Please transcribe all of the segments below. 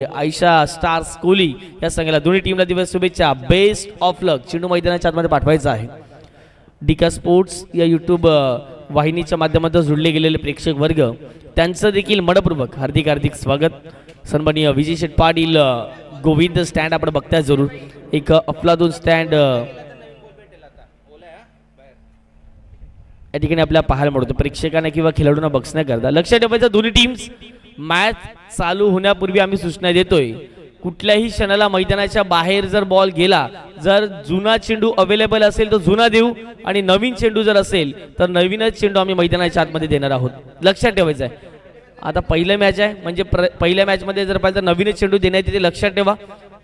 Ayesha stars Kohli या संघाला दोन्ही टीमला दिवस शुभेच्छा. बेस्ट ऑफ लक. चेंडू मैदानाच्या आतमध्ये पाठवायचा आहे. डिका स्पोर्ट्स या यूट्यूब वाहिनीच्या माध्यमातून जुळले गेलेले प्रेक्षक वर्ग त्यांचं देखील मनपूर्वक हार्दिक हार्दिक स्वागत. सन्माननीय विजय शेठ पाटील गोविंद स्टँड आपण बघताय जरूर. एक अफलातून स्टँड या ठिकाणी आपल्याला पाहायला मिळतो. प्रेक्षकांना किंवा खेळाडूंना बघण्याकरता लक्षात ठेवायचं दोन्ही टीम्स मॅच चालू होण्यापूर्वी आम्ही सूचना देतोय कुठल्याही क्षणाला मैदानाच्या बाहेर जर बॉल गेला, जर जुना चेंडू अवेलेबल असेल तर जुना देऊ आणि नवीन चेंडू जर असेल तर नवीनच चेंडू आम्ही मैदानाच्या आतमध्ये देणार आहोत. लक्षात ठेवायचं आहे. आता पहिलं मॅच आहे म्हणजे पहिल्या मॅचमध्ये जर पाहिजे तर नवीनच चेंडू देण्यात येते. लक्षात ठेवा.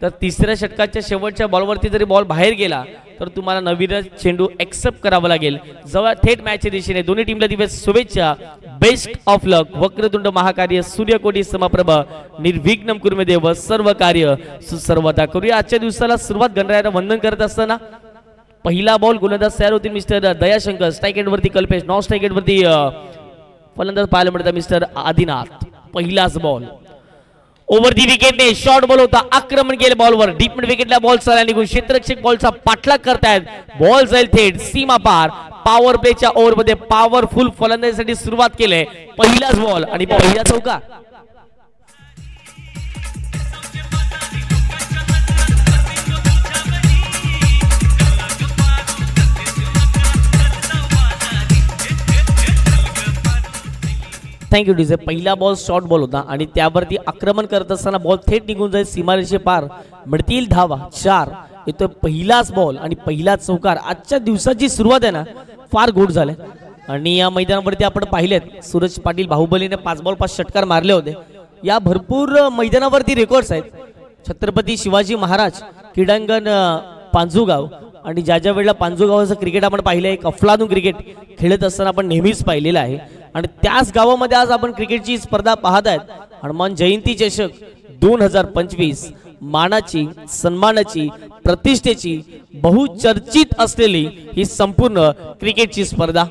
तर तिसऱ्या षटकाच्या शेवटच्या बॉलवरती जरी बॉल बाहेर गेला तर तुम्हाला नवीनच चेंडू एक्सेप्ट करावा लागेल. जवळ थेट मॅचच्या दिशेने दोन्ही टीमला दिवस शुभेच्छा. बेस्ट ऑफ लक. वक्रतुंड महाकार्य सूर्यकोटी समप्रभ निर्विघ्नं कुर्मे देव सर्व कार्य सुसर्वदा. करूया आजच्या दिवसाला सुरुवात. गणरायाला वंदन करत असताना पहिला बॉल गोलंदाज तयार होतील मिस्टर दयाशंकर. स्ट्राईक एंड वरती कल्पेश. नॉन स्ट्राईक एंड वरती फलंदाज पाहायला मिळतात मिस्टर आदिनाथ. पहिलाच बॉल ओव्हर दी विकेटने शॉर्ट बॉल होता. आक्रमण केले बॉलवर. डीप मिड विकेटला बॉल चला निघून क्षेत्ररक्षक बॉलचा पाठलाग करतायत. बॉल जाईल थेट सीमा पार. पॉवर प्लेच्या ओव्हर मध्ये पॉवरफुल फलंदाजीसाठी सुरुवात केले. पहिलाच बॉल आणि पहिला चौका. Thank you DJ. पहिला बॉल शॉर्ट बॉल होता आणि त्यावरती आक्रमण करत असताना बॉल थेट निघून जाईल सीमारेषे पार. मिळतील धावा 4. येतो पहिलाच बॉल आणि पहिला चौकार. आजच्या दिवसाची सुरुवात आहे ना फार गुड झाले. आणि या मैदानावरती आपण पाहिलेत सूरज पाटील बाहुबलीने 5 बॉल 5 षटकार मारले होते. या भरपूर मैदानावरती रेकॉर्ड्स आहेत. छत्रपती शिवाजी महाराज क्रीडांगण पांझुगाव आणि ज्या ज्या वेळेला पांझुगावाचं क्रिकेट आपण पाहिलं एक अफलातून क्रिकेट खेळत असताना आपण नेहमीच पाहिलेलं आहे. आणि त्याच गावामध्ये आज आपण क्रिकेटची स्पर्धा पाहत आहेत. हनुमान जयंती चषक 2025 मानाची सन्मानाची प्रतिष्ठेची बहुचर्चित असलेली ही संपूर्ण क्रिकेटची स्पर्धा.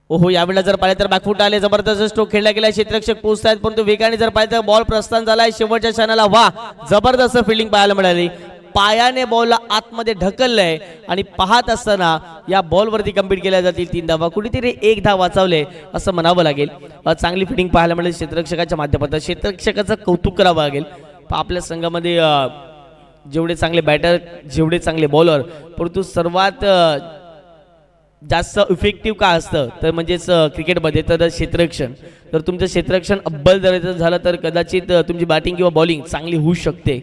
ओहो यावेळेला जर पाहिलं तर बॅकफूट आले. जबरदस्त स्ट्रोक खेळला गेला. क्षेत्ररक्षक पोहोचतायत परंतु वेगाने जर पाहिलं तर बॉल प्रस्थान झालाय शेवटच्या क्षणाला. वा जबरदस्त फिल्डिंग पाहायला मिळाली. पायाने बॉलला आतमध्ये ढकललंय आणि पाहत असताना या बॉलवरती कम्प्लीट केल्या जातील 3 धावा. कुठेतरी 1 धाव वाचवले असं म्हणावं लागेल. चांगली फिटिंग पाहायला मिळेल क्षेत्ररक्षकाच्या माध्यमातून. क्षेत्ररक्षकाचं कौतुक करावं लागेल. आपल्या संघामध्ये जेवढे चांगले बॅटर जेवढे चांगले बॉलर परंतु सर्वात जास्त इफेक्टिव्ह का असतं तर म्हणजेच क्रिकेटमध्ये तर क्षेत्ररक्षण. तर तुमचं क्षेत्ररक्षण अव्वल दर्जाचं झालं तर कदाचित तुमची बॅटिंग किंवा बॉलिंग चांगली होऊ शकते.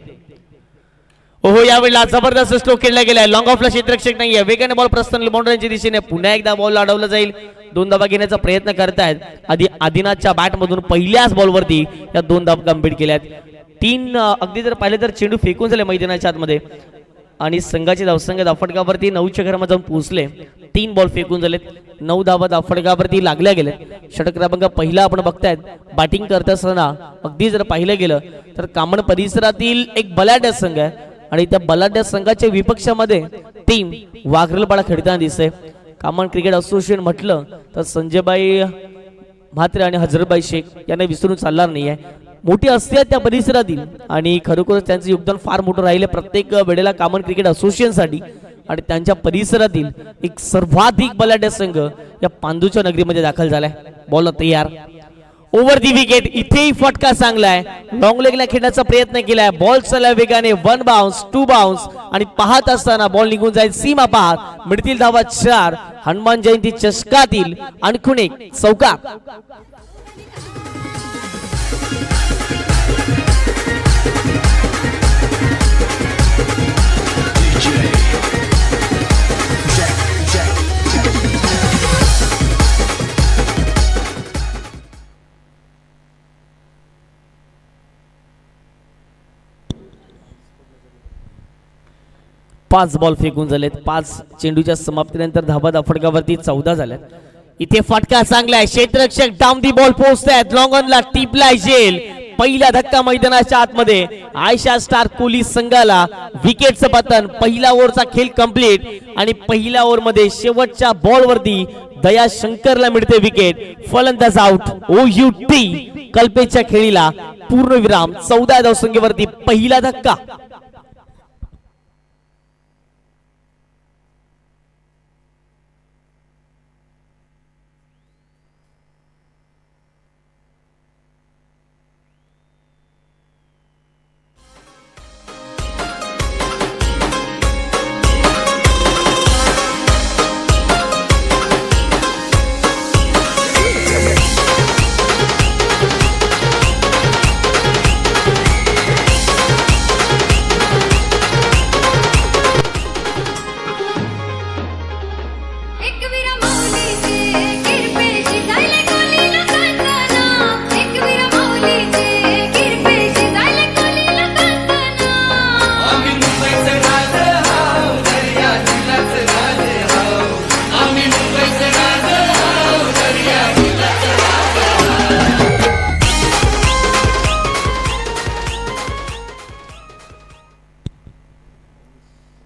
ओहो यावेळेला जबरदस्त स्ट्रोक खेळला गेलाय. लॉंग ऑफला क्षेत्ररक्षक नाहीये. वेगाने बॉल प्रस्थान बाउंड्रीच्या दिशेने. पुन्हा एकदा बॉल अडवला जाईल. 2 धावा घेण्याचा प्रयत्न करतायत. आदिनाथच्या बॅट मधून पहिल्याच बॉलवरती या 2 धावा कम्प्लीट केल्यात. 3 अगदी जर पाहिले तर चेंडू फेकून झाले मैदानाच्या आतमध्ये आणि संघाचे धावसंख्या धाफटकावरती 9च्या घरामध्ये जाऊन पोहोचले. 3 बॉल फेकून झालेत. 9 धावा धाफटकावरती लागल्या गेल्या. षटक क्रमांक पहिला आपण बघतायत. बॅटिंग करत असताना अगदी जर पाहिलं गेलं तर कामण परिसरातील एक बलाढ्य संघ आहे आणि त्या बलाढ्य संघाच्या विपक्षामध्ये टीम वाघरलपाडा खेळताना दिसते. कामन क्रिकेट असोसिएशन म्हटलं तर संजयबाई म्हात्रे आणि हजरतबाई शेख यांना विसरून चालणार नाही आहे. मोठी हस्ती आहे त्या परिसरातील आणि खरोखरच त्यांचं योगदान फार मोठं राहिले प्रत्येक वेळेला कामन क्रिकेट असोसिएशनसाठी. आणि त्यांच्या परिसरातील एक सर्वाधिक बलाढ्य संघ या पांदूच्या नगरीमध्ये दाखल झालाय. बॉल तयार. ओव्हर दी विकेट. इथेही फटका चांगला आहे. लॉंग लेगला खेळण्याचा प्रयत्न केलाय. बॉल चला वेगाने. 1 बाउन्स 2 बाउन्स आणि पाहत असताना बॉल निघून जाईल सीमा पार. मिळतील धावा 4. हनुमान जयंती चषकातील आणखून एक चौका. पाच बॉल फेकून झालेत. 5 चेंडूच्या समाप्तीनंतर धावा धाफटकावरती 14 झाल्यात. इथे फटका चांगला आहे. क्षेत्ररक्षक डाऊन दी बॉल पोहोचतायत. लॉंग ऑनला टिपलाय जेल. पहिला धक्का मैदानाच्या आतमध्ये. आयशा स्टार कोहली संघाला विकेटचं पतन. पहिला ओव्हरचा खेळ कंप्लीट आणि पहिल्या ओव्हर मध्ये शेवटच्या बॉलवरती दया शंकरला मिळते विकेट. फलंदाज आउट. OUT कल्पेच्या खेळीला पूर्णविराम. 14 धावसंख्येवरती पहिला धक्का.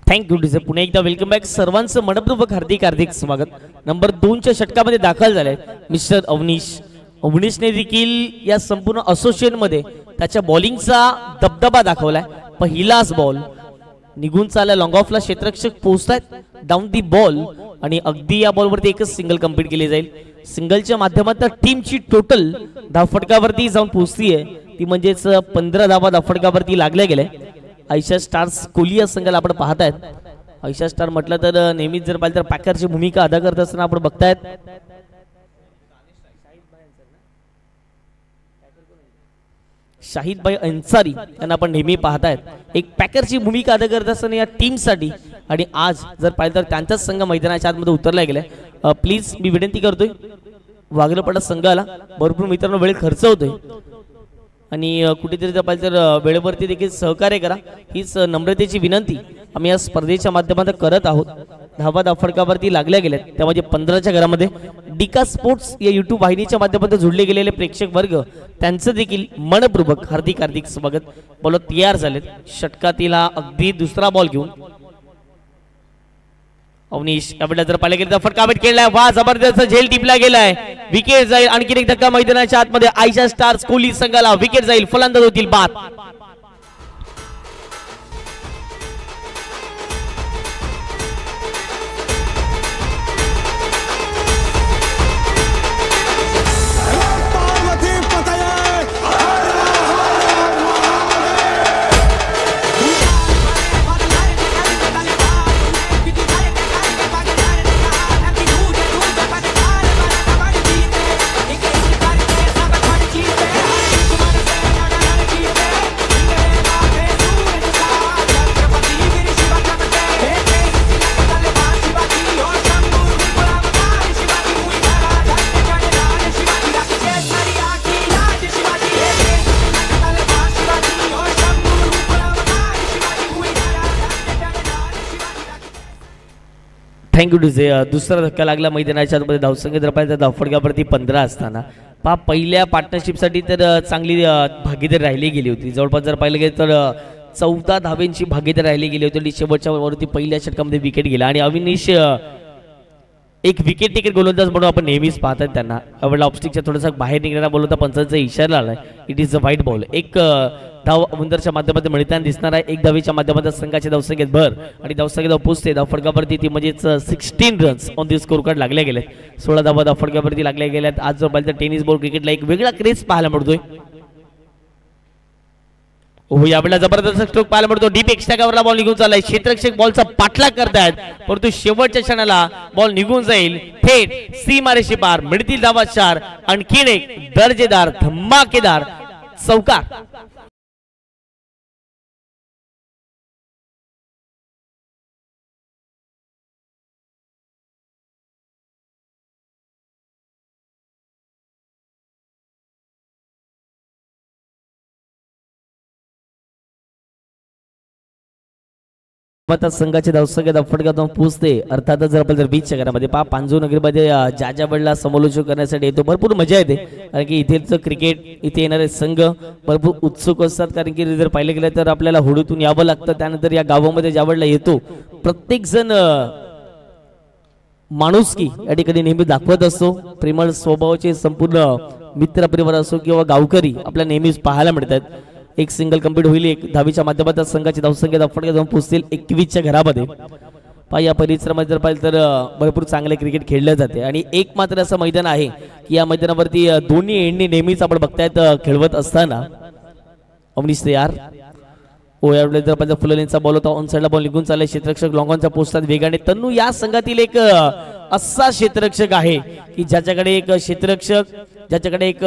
Thank you DJ. पुन्हा एकदा वेलकम बॅक. सर्वांचं मनपूर्वक हार्दिक हार्दिक स्वागत. नंबर 2च्या षटकामध्ये दाखल झाले मिस्टर अवनीश. अवनीशने देखील या संपूर्ण असोसिएशन मध्ये त्याच्या बॉलिंगचा दबदबा दाखवलाय. पहिलाच बॉल निघून चालला. लॉंग ऑफला क्षेत्ररक्षक पोहोचतायत डाऊन दी बॉल आणि अगदी या बॉलवरती एकच सिंगल कंप्लीट केली जाईल. सिंगलच्या माध्यमातून टीमची टोटल धावफटकावरती जाऊन पोहोचतीये ती म्हणजेच 15 धावा धावफटकावरती लागल्या गेल्या. आयशा स्टार्स कोलिया संघाला आपण पाहतायत. आयशा स्टार म्हटलं तर नेहमीच जर पाहिलं तर पॅकरची भूमिका अदा करत असताना आपण बघतायत. शाहिद भाई अन्सारी यांना आपण नेहमी पाहतायत. एक पॅकरची भूमिका अदा करत असताना या टीमसाठी. आणि आज जर पाहिलं तर त्यांचाच संघ मैदानाच्या आतमध्ये उतरला गेलाय. प्लीज मी विनंती करतोय वागलपाडा संघाला भरपूर मित्रांनो वेळ खर्च होतोय आणि कुठेतरी जर पाहिजे तर वेळेवरती देखील सहकार्य करा हीच नम्रतेची विनंती आम्ही या स्पर्धेच्या माध्यमातून करत आहोत. धावा धावफटकावरती लागल्या गेल्यात त्यामध्ये 15च्या घरामध्ये डिका स्पोर्ट्स या YouTube वाहिनीच्या माध्यमातून जोडले गेलेले प्रेक्षक वर्ग त्यांचं देखील मनपूर्वक हार्दिक हार्दिक स्वागत. बॉल तयार झालेत. षटकातील अगदी दुसरा बॉल घेऊन अवनीश यावेळेला जर पाहिलं गेलं तर फटकाबेट खेळलाय. वा जबरदस्त झेल टिपला गेलाय. विकेट जाईल. आणखी एक धक्का मैदानाच्या आतमध्ये आयशा स्टार्स कोहली संघाला विकेट जाईल. फलंदाज होतील बाद. Thank you DJ. दुसरा धक्का लागला मैदानाच्या आतमध्ये. धावसंख्या जर पाहिजे धावफटकावरती 15 असताना पहा पहिल्या पार्टनरशिपसाठी तर चांगली भागीदारी राहिली गेली होती. जवळपास जर पाहिलं गेलं तर 14 धावेंची भागीदारी राहिली गेली होती. शेवटच्या वरती पहिल्या षटकामध्ये विकेट गेला आणि अविनीश एक विकेट टेकर गोलंदाज म्हणून आपण नेहमीच पाहतात त्यांना. अवडला ऑफस्टिकच्या थोडासा बाहेर निघणारा बॉल होता. पंचांचा इशारा आलाय. It is a white ball. एक धाव अवंदरच्या माध्यमातून मिळताना दिसणार आहे. एक धावेच्या माध्यमातून संघाच्या धावसंख्येत भर आणि धावसंख्येत धाव पोचते. धावफटकावरती ती म्हणजेच 16 runs on the score card लागल्या गेले. 16 धावा धावफटकावरती लागल्या गेल्यात. आज जो पाहिजे टेनिस बॉल क्रिकेटला एक वेगळा क्रेज पाहायला मिळतोय. हो यावेळेला जबरदस्त स्ट्रोक पाहायला मिळतो. डीप एक्स्ट्रा कव्हरला बॉल निघून चाललाय. क्षेत्ररक्षक बॉलचा पाठलाग करतायत परंतु शेवटच्या क्षणाला बॉल निघून जाईल. थेट सीमारेषे पार. मिळतील धावा 4. आणखीन एक दर्जेदार धमाकेदार चौकार. संघाच्या धावसंख्या धावफटका पोहोचते. अर्थातच जर आपण जर बीचच्या घरामध्ये पहा पांजू नगरीमध्ये ज्या वेळेला समालोचन करण्यासाठी येतो भरपूर मजा येते. कारण की इथेच क्रिकेट इथे येणारे संघ भरपूर उत्सुक असतात. कारण की जर पाहिलं गेलं तर आपल्याला होडीतून यावं लागतं. त्यानंतर या गावामध्ये ज्या वेळेला येतो प्रत्येक जण माणुसकी या ठिकाणी नेहमी दाखवत असतो. प्रेमळ स्वभावाचे संपूर्ण मित्र परिवार असो किंवा गावकरी आपल्या नेहमीच पाहायला मिळतात. एक सिंगल कंप्लीट होईल. एक धावीच्या माध्यमातून संघाची धावसंख्या धावफटका जाऊन पोहोचतील 21च्या घरामध्ये. या परिसरामध्ये जर पाहिलं तर भरपूर चांगले क्रिकेट खेळले जाते आणि एक मात्र असं मैदान आहे की या मैदानावरती दोन्ही एंडनी नेहमीच आपण बघतायत खेळवत असताना. अवनीश तयार. ओयावले जर पाहिजे फुललेंचा बॉल होता. ऑन साइडला बॉल निघून चालले. क्षेत्ररक्षक लॉंगॉनच्या पोस्टात वेगाने. तन्नू या संघातील एक असा क्षेत्ररक्षक आहे की ज्याच्याकडे एक क्षेत्ररक्षक, ज्याच्याकडे एक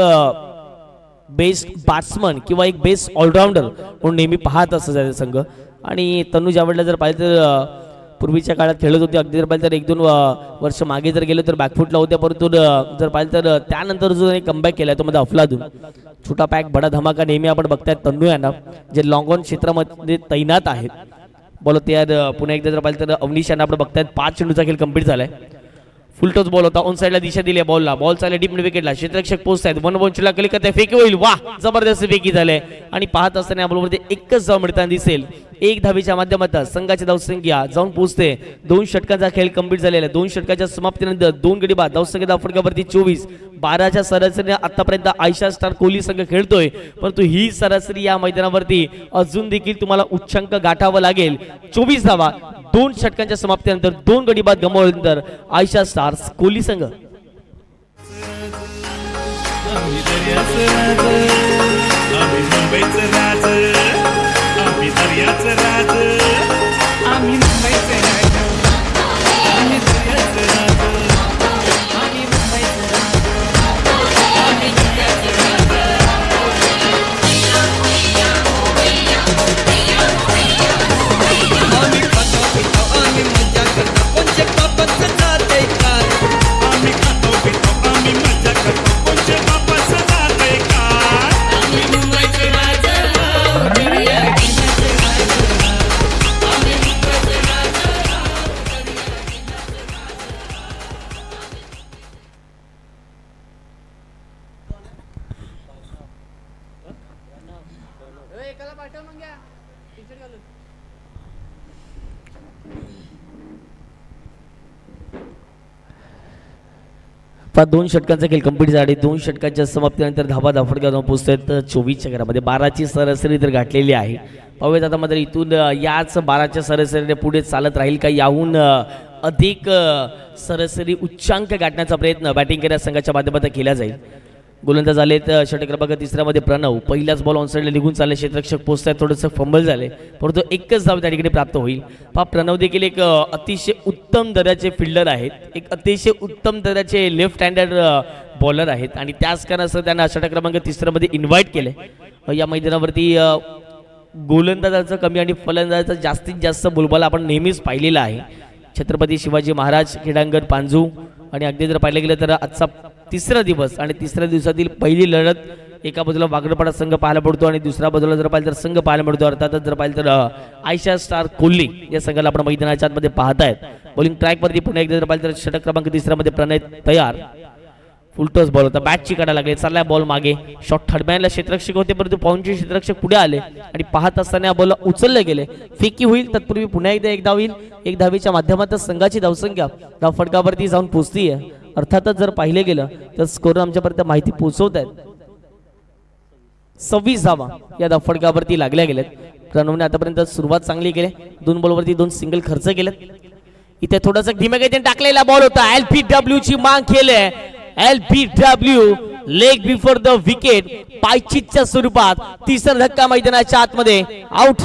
बेस्ट बॅट्समन किंवा एक बेस्ट ऑलराऊंडर म्हणून नेहमी पाहत असतो संघ. आणि तन्नू ज्यावेळेला जर पाहिजे तर पूर्वीच्या काळात खेळत होते. अगदी जर पाहिजे तर 1-2 वर्ष मागे जर गेलो तर बॅकफुटला होत्या, परंतु जर पाहिजे तर त्यानंतर जो कंबॅक केला तो मध्ये अफलातून छोटा पॅक बडा धमाका नेहमी आपण बघतायत तन्नू यांना जे लॉंग ऑन क्षेत्रामध्ये तैनात आहेत. बॉल तयार पुन्हा एकदा जर पाहिजे तर अवनीश यांना आपण बघतायत. 5 चेंडूचा खेळ कंप्लीट झालाय. फुल टॉस बॉल होता. ऑन साइडला दिशा दिली बॉलला. बॉल चालले डीप मिड विकेटला. क्षेत्ररक्षक पोहोचत आहेत. 1 बॉलला कली करते. फेकी होईल. वाह जबरदस्त फेकी झाले आणि पाहत असताना या बॉलवरती एकच धाव मिळताना दिसेल. एक धावीच्या माध्यमातून संघाची धावसंख्या जाऊन पोहोचते 2 षटकांचा खेळ कंप्लीट झालेला आहे. 2 षटकाच्या समाप्तीनंतर 2 गडी बाद. धावसंख्या धावफटकावरती 24. 12च्या सरासरीने आतापर्यंत आयशा स्टार कोहली संघ खेळतोय, परंतु ही सरासरी या मैदानावरती अजून देखील तुम्हाला उच्चांक गाठावा लागेल. 24 धावा 2 षटकांच्या समाप्तीनंतर 2 गडी बाद गमावल्यानंतर आयशा स्टार्स कोहली संघ. पाच 2 षटकांचा खेळ कंप्लीट झाले. 2 षटकांच्या समाप्तीनंतर धावा धावफटका जाऊन पोहोचतात 24च्या घरामध्ये. 12ची सरासरी तर गाठलेली आहे. पाहूयात आता मात्र इथून याच 12च्या सरासरीने पुढे चालत राहील का याहून अधिक सरासरी उच्चांक गाठण्याचा प्रयत्न बॅटिंग करण्याच्या संघाच्या माध्यमातून केला जाईल. गोलंदाज झालेत षटक क्रमांक 3 मध्ये प्रणव. पहिलाच बॉल ऑन साइडला निघून चालले. क्षेत्ररक्षक पोहोचतात. थोडंसं फंबल झाले, परंतु एकच धाव त्या ठिकाणी प्राप्त होईल. प्रणव देखील एक अतिशय उत्तम दर्जाचे फिल्डर आहेत. एक अतिशय उत्तम दर्जाचे लेफ्ट हँडेड बॉलर आहेत आणि त्याच कारणास्तव त्यांना षटक क्रमांक 3 मध्ये इन्व्हाइट केले. या मैदानावरती गोलंदाजाचं कमी आणि फलंदाजाचं जास्तीत जास्त बोलबाला आपण नेहमीच पाहिलेला आहे. छत्रपती शिवाजी महाराज क्रीडांगण पांजू. आणि अगदी जर पाहिलं गेलं तर आजचा 3रा दिवस आणि 3ऱ्या दिवसातील पहिली लढत. एका बाजूला वागडपाडा संघ पाहायला पडतो आणि दुसऱ्या बाजूला जर पाहिलं तर संघ पाहायला मिळतो. अर्थातच जर पाहिलं तर आयशा स्टार कोहली या संघाला आपण मैदानाच्या आतमध्ये पाहतायत. बॉलिंग ट्रॅकवरती पुन्हा एकदा जर पाहिलं तर षटक क्रमांक 3 मध्ये प्रणय तयार. फुलटॉस बॉल होता. बॅटची काढा लागले. चाललाय बॉल मागे. शॉट थर्डमॅनला क्षेत्ररक्षक होते, परंतु पाऊंडचे क्षेत्ररक्षक पुढे आले आणि पाहत असताना बॉल उचलले गेले. फेकी होईल. तत्पूर्वी पुन्हा एकदा एक धाव येईल. एक धावीच्या माध्यमातून संघाची धावसंख्या धावफटकावरती जाऊन पोहोचतीये. अर्थातच जर पाहिले गेलं तर स्कोर आमच्यापर्यंत माहिती पोहोचवत आहेत. 26 धावा या धावफटकावरती लागल्या गेल्यात. प्रणवने आतापर्यंत सुरुवात चांगली केली. 2 बॉलवरती 2 सिंगल खर्च केलेत. इथे थोडासा धीम्या गतीने टाकलेला बॉल होता. LBW ची माग केले. LBW leg before the wicket. पायचीतच्या स्वरूपात 3रा धक्का मैदानाच्या आतमध्ये आउट.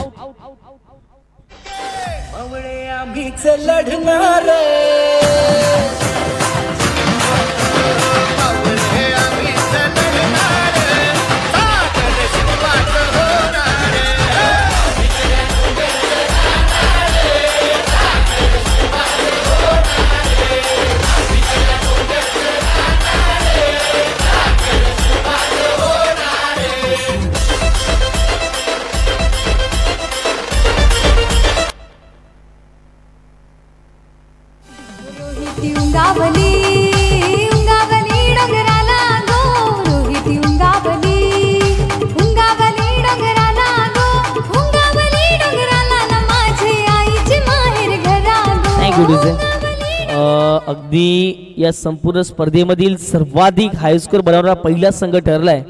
अगदी या संपूर्ण स्पर्धेमधील सर्वाधिक हायस्कोर बनवणारा पहिला संघ ठरलाय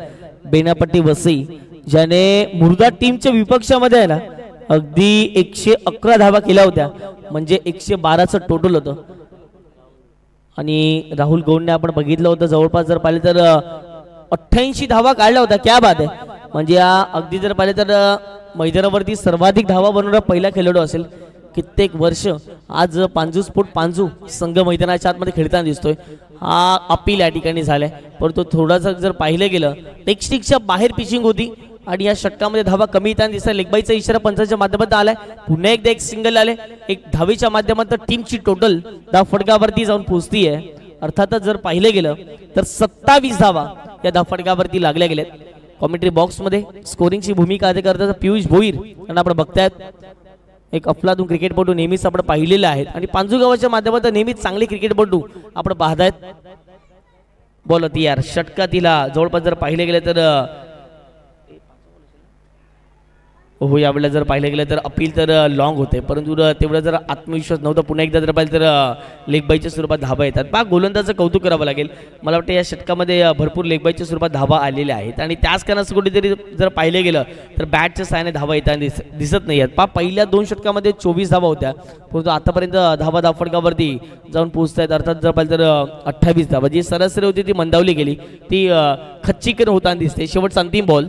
बेनापट्टी वसई, ज्याने मुर्दा टीमच्या विपक्षामध्ये आहे ना अगदी 111 धावा केल्या होत्या, म्हणजे 112चं टोटल होतं. आणि राहुल गौडने आपण बघितलं होतं जवळपास जर पाहिले तर 88 धावा काढल्या होत्या. क्या बात आहे. म्हणजे अगदी जर पाहिले तर मैदानावरती सर्वाधिक धावा बनवणारा पहिला खेळाडू असेल कित्येक वर्ष. आज पांजू स्पोर्ट पांजू संघ मैदानाच्या आतमध्ये खेळताना दिसतोय. हा अपील या ठिकाणी झालाय, परंतु थोडासा जर पाहिलं गेलं टेक्स्टिकच्या बाहेर पिचिंग होती आणि या षटकामध्ये धावा कमी येताना दिसतात. लेगबाईचा इशारा पंचांच्या माध्यमातून आलाय. पुन्हा एकदा एक सिंगल आले. एक धावेच्या माध्यमातून टीमची टोटल धाव फटकावरती जाऊन पोहोचतीये. अर्थातच जर पाहिलं गेलं तर 27 धावा या धाव फटकावरती लागल्या गेल्यात. कॉमेंट्री बॉक्समध्ये स्कोरिंगची भूमिका अदा करतात पियुष भोईर यांना आपण बघतायत. एक अफलातून क्रिकेटपटू नेहमीच आपण पाहिलेले आहेत आणि पांजू गावाच्या माध्यमातून नेहमीच चांगले क्रिकेटपटू आपण पाहतायत. बॉल होती यार षटकातीला जवळपास जर पाहिले गेले तर हो यावेळेला जर पाहिलं गेलं तर अपील तर लॉंग होते, परंतु तेवढा जर आत्मविश्वास नव्हता. पुन्हा एकदा जर पाहिलं तर लेगबाईच्या स्वरूपात धावा येतात. पहा गोलंदाजाचं कौतुक करावं लागेल. मला वाटतं या षटकामध्ये भरपूर लेगबाईच्या स्वरूपात धावा आलेल्या आहेत आणि त्याच कारणास कुठेतरी जर पाहिलं गेलं तर बॅटच्या साहाय्याने धावा येताना दिसत नाही आहेत. पहा पहिल्या 2 षटकामध्ये 24 धावा होत्या, परंतु आतापर्यंत धावा धावफटकावरती जाऊन पोहोचत आहेत. अर्थात जर पाहिलं तर 28 धावा जी सरासरी होती ती मंदावली गेली, ती खच्चीकरण होताना दिसते. शेवटचा अंतिम बॉल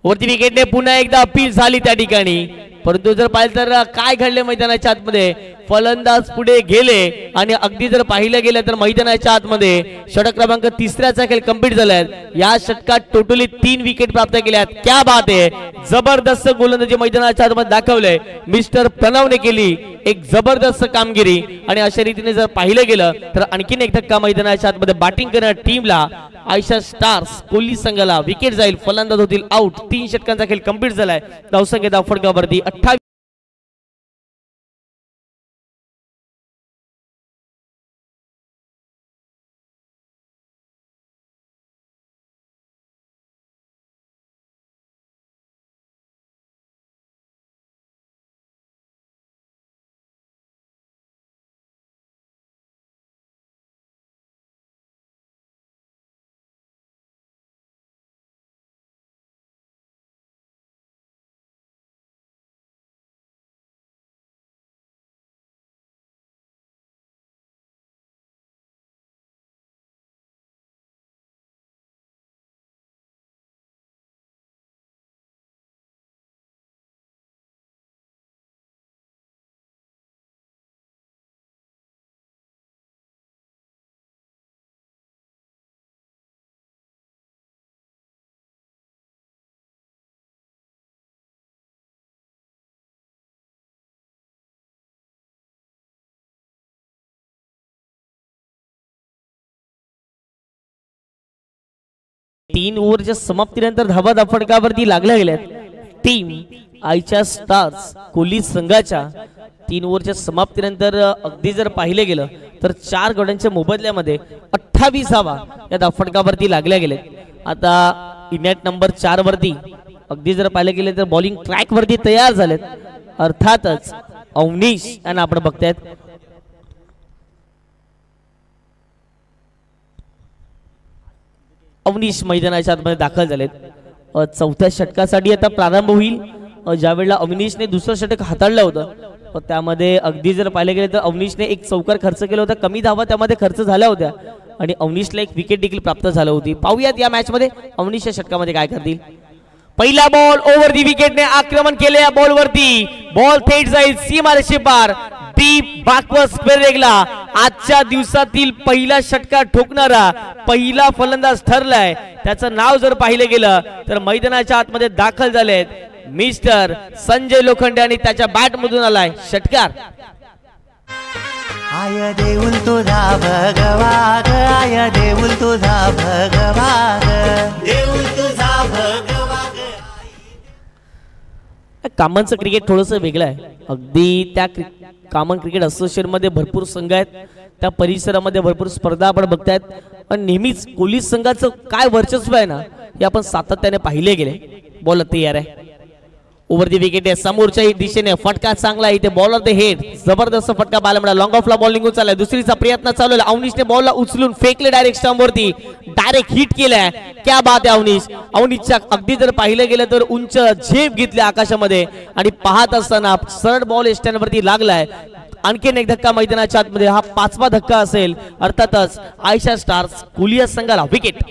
वरती विकेटने पुन्हा एकदा अपील झाली त्या ठिकाणी, परंतु जर पाहिलं तर काय घडले मैदानाच्या आतमध्ये फलंदाज पुढे गेले आणि अगदी जर पाहिलं गेलं तर मैदानाच्या आतमध्ये षटक क्रमांक 3चा खेळ कंप्लीट झालाय. या षटकात टोटली 3 विकेट प्राप्त केल्यात. क्या बात आहे. जबरदस्त गोलंदाजी मैदानाच्या आतमध्ये दाखवलंय मिस्टर प्रणवने केली एक जबरदस्त कामगिरी. आणि अशा रीतीने जर पाहिलं गेलं तर आणखीन एक धक्का मैदानाच्या आतमध्ये बॅटिंग करणाऱ्या टीमला आयशा स्टार्स कोहली संघाला विकेट जाईल. फलंदाज होतील आउट. 3 षटकांचा खेळ कंप्लीट झालाय. धावसंख्या धावफटकावरती 28. तीन ओव्हरच्या समाप्तीनंतर धावा धावफटकावरती लागल्या गेल्यात. टीम आयच्या स्टार्स कोहली संघाच्या 3 ओव्हरच्या समाप्तीनंतर अगदी जर पाहिले गेलं तर 4 गड्यांच्या मोबदल्यामध्ये 28 धावा या धावफटकावरती लागल्या गेल्यात. आता इनॅट नंबर 4 वरती अगदी जर पाहिले गेले तर बॉलिंग ट्रॅक वरती तयार झालेत. अर्थातच अवनीश यांना आपण बघतायत. अवनीश मैदानाच्या आतमध्ये दाखल झालेत. 4थ्या षटकासाठी आता प्रारंभ होईल. ज्यावेळेला अवनीशने दुसरं षटक हाताळलं होतं त्यामध्ये अगदी जर पाहिले गेले तर अवनीशने एक चौकार खर्च केला होता. कमी धावा त्यामध्ये खर्च झाल्या होत्या आणि अवनीशला एक विकेट देखील प्राप्त झालं होती. पाहूयात या मॅच मध्ये अवनीश या षटकामध्ये काय करतील. पहिला बॉल ओव्हर दी विकेटने आक्रमण केले. या बॉल वरती बॉल थेट जाईल सीमारेषे पार. डीप बॅकवर्ड स्क्वेअर लेगला आजच्या दिवसातील पहिला षटका ठोकणारा पहिला फलंदाज ठरलाय. त्याचं नाव जर पाहिलं गेलं तर मैदानाच्या आतमध्ये दाखल झालेत मिस्टर संजय लोखंडे आणि त्याच्या बॅट मधून आलाय षटकार. आय देऊल तुझा भगवा ग, आय देऊल तुझा भगवा ग, देऊल तुझा भगवा ग. कामांचं क्रिकेट थोडंसं वेगळं आहे. अगदी त्या कामन क्रिकेट असोसिएशन मध्ये भरपूर संघ आहेत. त्या परिसरामध्ये भरपूर स्पर्धा आपण बघतायत. पण नेहमीच कोहली संघाचं काय वर्चस्व आहे ना हे आपण सातत्याने पाहिले गेले. बॉल तयार आहे. ओव्हर दी विकेट आहे समोरच्या दिशेने फटका चांगला इथे बॉलर द हेड जबरदस्त फटका पाहायला मिळाला लॉंग ऑफला बॉल निघून चाललाय दुसरीचा प्रयत्न चालू आहे अवनीशने बॉलला उचलून फेकले डायरेक्ट स्टंप वरती डायरेक्ट हिट केलाय क्या बात आहे अवनीशच्या अगदी जर पाहिलं गेलं तर उंच झेप घेतली आकाशामध्ये आणि पाहत असताना सरळ बॉल स्टँड वरती लागलाय आणखीन एक धक्का मैदानाच्या आतमध्ये हा 5वा धक्का असेल अर्थातच आयशा स्टार्स कुलिया संघाला विकेट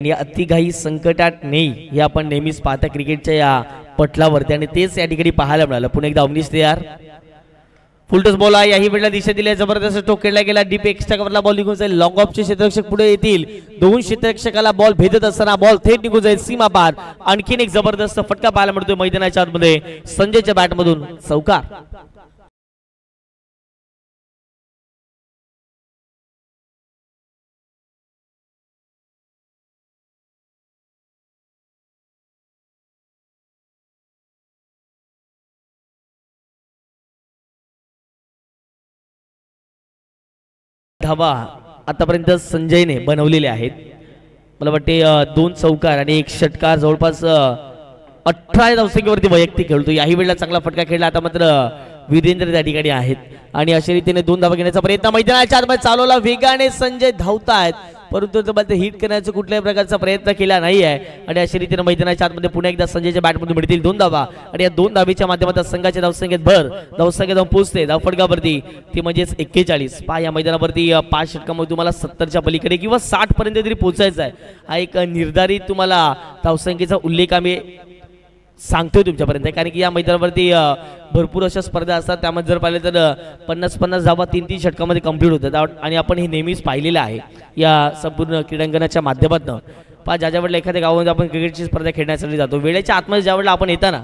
या अतिघाई संकटात नाही हे आपण नेहमीच पाहता क्रिकेटच्या या पटलावरती आणि तेच या ठिकाणी पाहायला मिळालं पुन्हा एकदा अवनीश तयार फुलटस बॉल आहे याही वेळेला दिशा दिली जबरदस्त टोक खेळला गेला डीप एक्स्ट्रा कव्हरला बॉल निघून जाईल लॉंग ऑफचे क्षेत्ररक्षक पुढे येतील दोन क्षेत्ररक्षकाला बॉल भेदत असताना बॉल थेट निघून जाईल सीमा पार आणखीन एक जबरदस्त फटका पाहायला मिळतोय मैदानाच्या आतमध्ये संजयच्या बॅटमधून चौकार धावा आतापर्यंत संजयने बनवलेले आहेत मला वाटते 2 चौकार आणि 1 षटकार जवळपास 18 धावसंख्येवरती वैयक्तिक खेळतो याही वेळेला चांगला फटका खेळला आता मात्र वीरेंद्र त्या ठिकाणी आहेत आणि अशा रीतीने 2 धावा घेण्याचा प्रयत्न मैदानाच्या आतमध्ये चालवला वेगाने संजय धावतायत परंतु तो हिट करण्याचा कुठल्याही प्रकारचा प्रयत्न केला नाही आहे आणि अशा रीतीने मैदानाच्या आतमध्ये पुन्हा एकदा संजयच्या बॅटमधून मिळतील 2 धावा आणि या 2 धावेच्या माध्यमातून संघाच्या धावसंख्येत भर धावसंख्येत पोहोचते धावफटकावरती ती म्हणजेच 41 पहा या मैदानावरती 5 षटकांमध्ये तुम्हाला 70च्या पलीकडे किंवा 60 पर्यंत तरी पोहोचायचं आहे हा एक निर्धारित तुम्हाला धावसंख्येचा उल्लेख आम्ही सांगतोय तुमच्यापर्यंत कारण की या मैदानावरती भरपूर अशा स्पर्धा असतात त्यामध्ये जर पाहिलं तर 50-50 धावा 3-3 षटकामध्ये कंप्लीट होतात आणि आपण हे नेहमीच पाहिलेलं आहे या संपूर्ण क्रीडांगणाच्या माध्यमातून पहा ज्या वेळेला एखाद्या गावामध्ये आपण क्रिकेटची स्पर्धा खेळण्यासाठी जातो वेळेच्या आतमध्ये ज्या वेळेला आपण येताना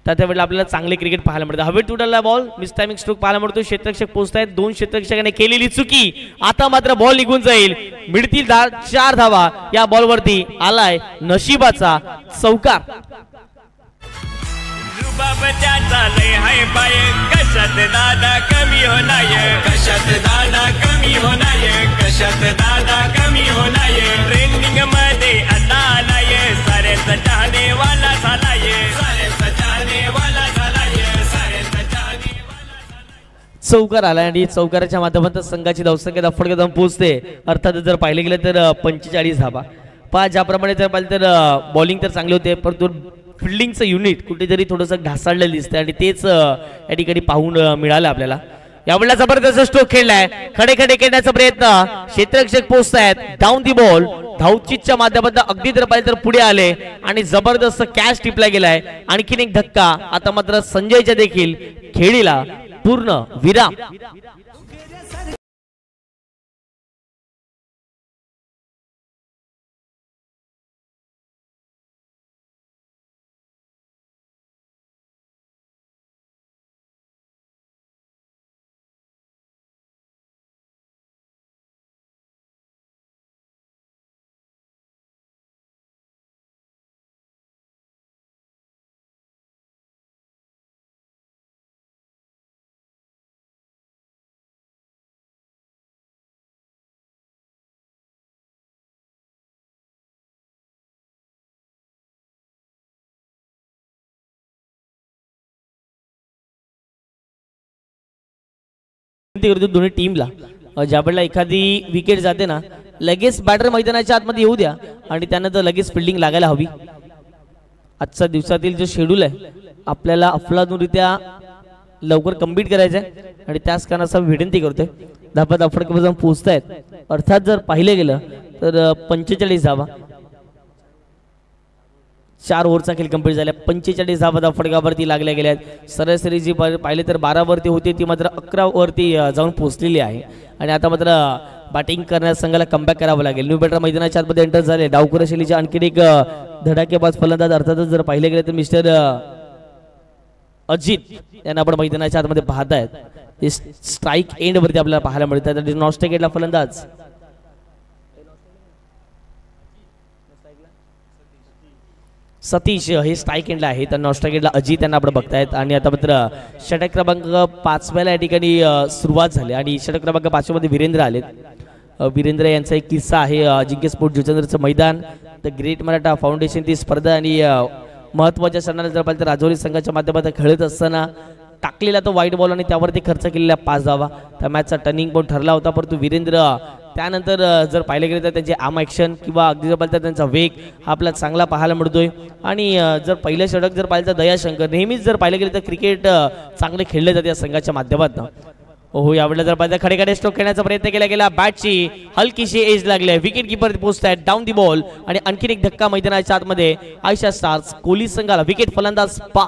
त्या वेळेला आपल्याला चांगले क्रिकेट पाहायला मिळतं हवेत उडवलेला बॉल मिस टायमिंग स्ट्रोक पाहायला मिळतो क्षेत्ररक्षक पोहोचतायत 2 क्षेत्ररक्षकाने केलेली चुकी आता मात्र बॉल निघून जाईल मिळतील 4 धावा या बॉलवरती आलाय नशिबाचा चौकार कशात दादा कमी होणार ट्रेंडिंग मध्ये आता आलाय सारे सजाने वाला झालाय चौकार आला आणि चौकाराच्या माध्यमातून संघाची धावसंख्या फटका पोहोचते अर्थात जर पाहिले गेलं तर 45 धावा पहा ज्याप्रमाणे जर पाहिलं तर बॉलिंग तर चांगले होते परंतु फिल्डिंगचं युनिट कुठेतरी थोडंसं ढासळलेलं दिसतंय आणि तेच या ठिकाणी पाहून मिळालं आपल्याला यावेळेला जबरदस्त स्ट्रोक खेळलाय खडे खडे खेळण्याचा प्रयत्न क्षेत्ररक्षक पोहोचतायत डाऊन दी बॉल धावचीच्या माध्यमातून अगदी जर पाहिलं तर पुढे आले आणि जबरदस्त कॅच टिपला गेलाय आणखीन एक धक्का आता मात्र संजयच्या देखील खेळीला पूर्ण विराम करतो दोन्ही टीमला ज्या वेळेला एखादी विकेट जाते ना लगेच बॅटर मैदानाच्या आतमध्ये येऊ द्या आणि त्यानंतर लगेच फिल्डिंग लागायला हवी आजच्या दिवसातील जो शेड्यूल आहे आपल्याला अफलातूनरित्या लवकर कंप्लीट करायचं आहे आणि त्याच कारणाचा विनंती करतोय धाबा धाफडकापासून पोहोचतायत अर्थात जर पाहिले गेलं तर 45 धावा 4 ओव्हरचा खेळ कंप्लीट झाला. 45 धावा फटकावरती लागल्या गेल्या आहेत. सरासरी जी पाहिले तर 12 वरती होती ती मात्र 11 वरती जाऊन पोहोचलेली आहे. आणि आता मात्र बॅटिंग करण्यास संघाला कमबॅक करावं लागेल. न्यू बॅटर मैदानाच्या आतमध्ये एंटर झाले. डावखुरा शैलीचे आणखी एक धडाकेबाज फलंदाज अर्थातच जर पाहिले गेले तर मिस्टर अजित यांना आपण मैदानाच्या आतमध्ये पाहतायत. ते स्ट्राईक एंड वरती आपल्याला पाहायला मिळतात. नॉस्टेकेटला फलंदाज सतीश हे स्ट्राईक एंडला आहे. तर नॉस्ट्राईकला अजित यांना आपण बघतायत. आणि आता मात्र षटक क्रमांक 5व्याला या ठिकाणी सुरुवात झाली आणि षटक क्रमांक 5 मध्ये वीरेंद्र आलेत. वीरेंद्र यांचा एक किस्सा आहे. अजिंक्य स्पोर्ट जुचंद्रचं मैदान, द ग्रेट मराठा फाउंडेशन ती स्पर्धा आणि महत्त्वाच्या सणाला जर पाहिजे तर राजौरी संघाच्या माध्यमातून खेळत असताना टाकलेला तो वाईट बॉल आणि त्यावरती खर्च केलेल्या 5 धावा. त्या मॅचचा टर्निंग पॉईंट ठरला होता. परंतु वीरेंद्र त्यानंतर जर पाहिले गेले तर त्यांचे आर्म ॲक्शन किंवा अगदी जर पाहिलं तर त्यांचा वेग हा आपला चांगला पाहायला मिळतोय. आणि जर पहिलं षटक जर पाहिलं तर दयाशंकर नेहमीच जर पाहिलं गेलं तर क्रिकेट चांगले खेळले जाते या संघाच्या माध्यमातून. हो यावेळेला जर पाहिजे खडेखडे स्ट्रोक खेळण्याचा प्रयत्न केला गेला. बॅटची हलकीशी एज लागली. विकेट किपर पोहोचतायत डाऊन दी बॉल आणि आणखीन एक धक्का मैदानाच्या आतमध्ये आयशा स्टार्स कोहली संघाला विकेट फलंदाज पा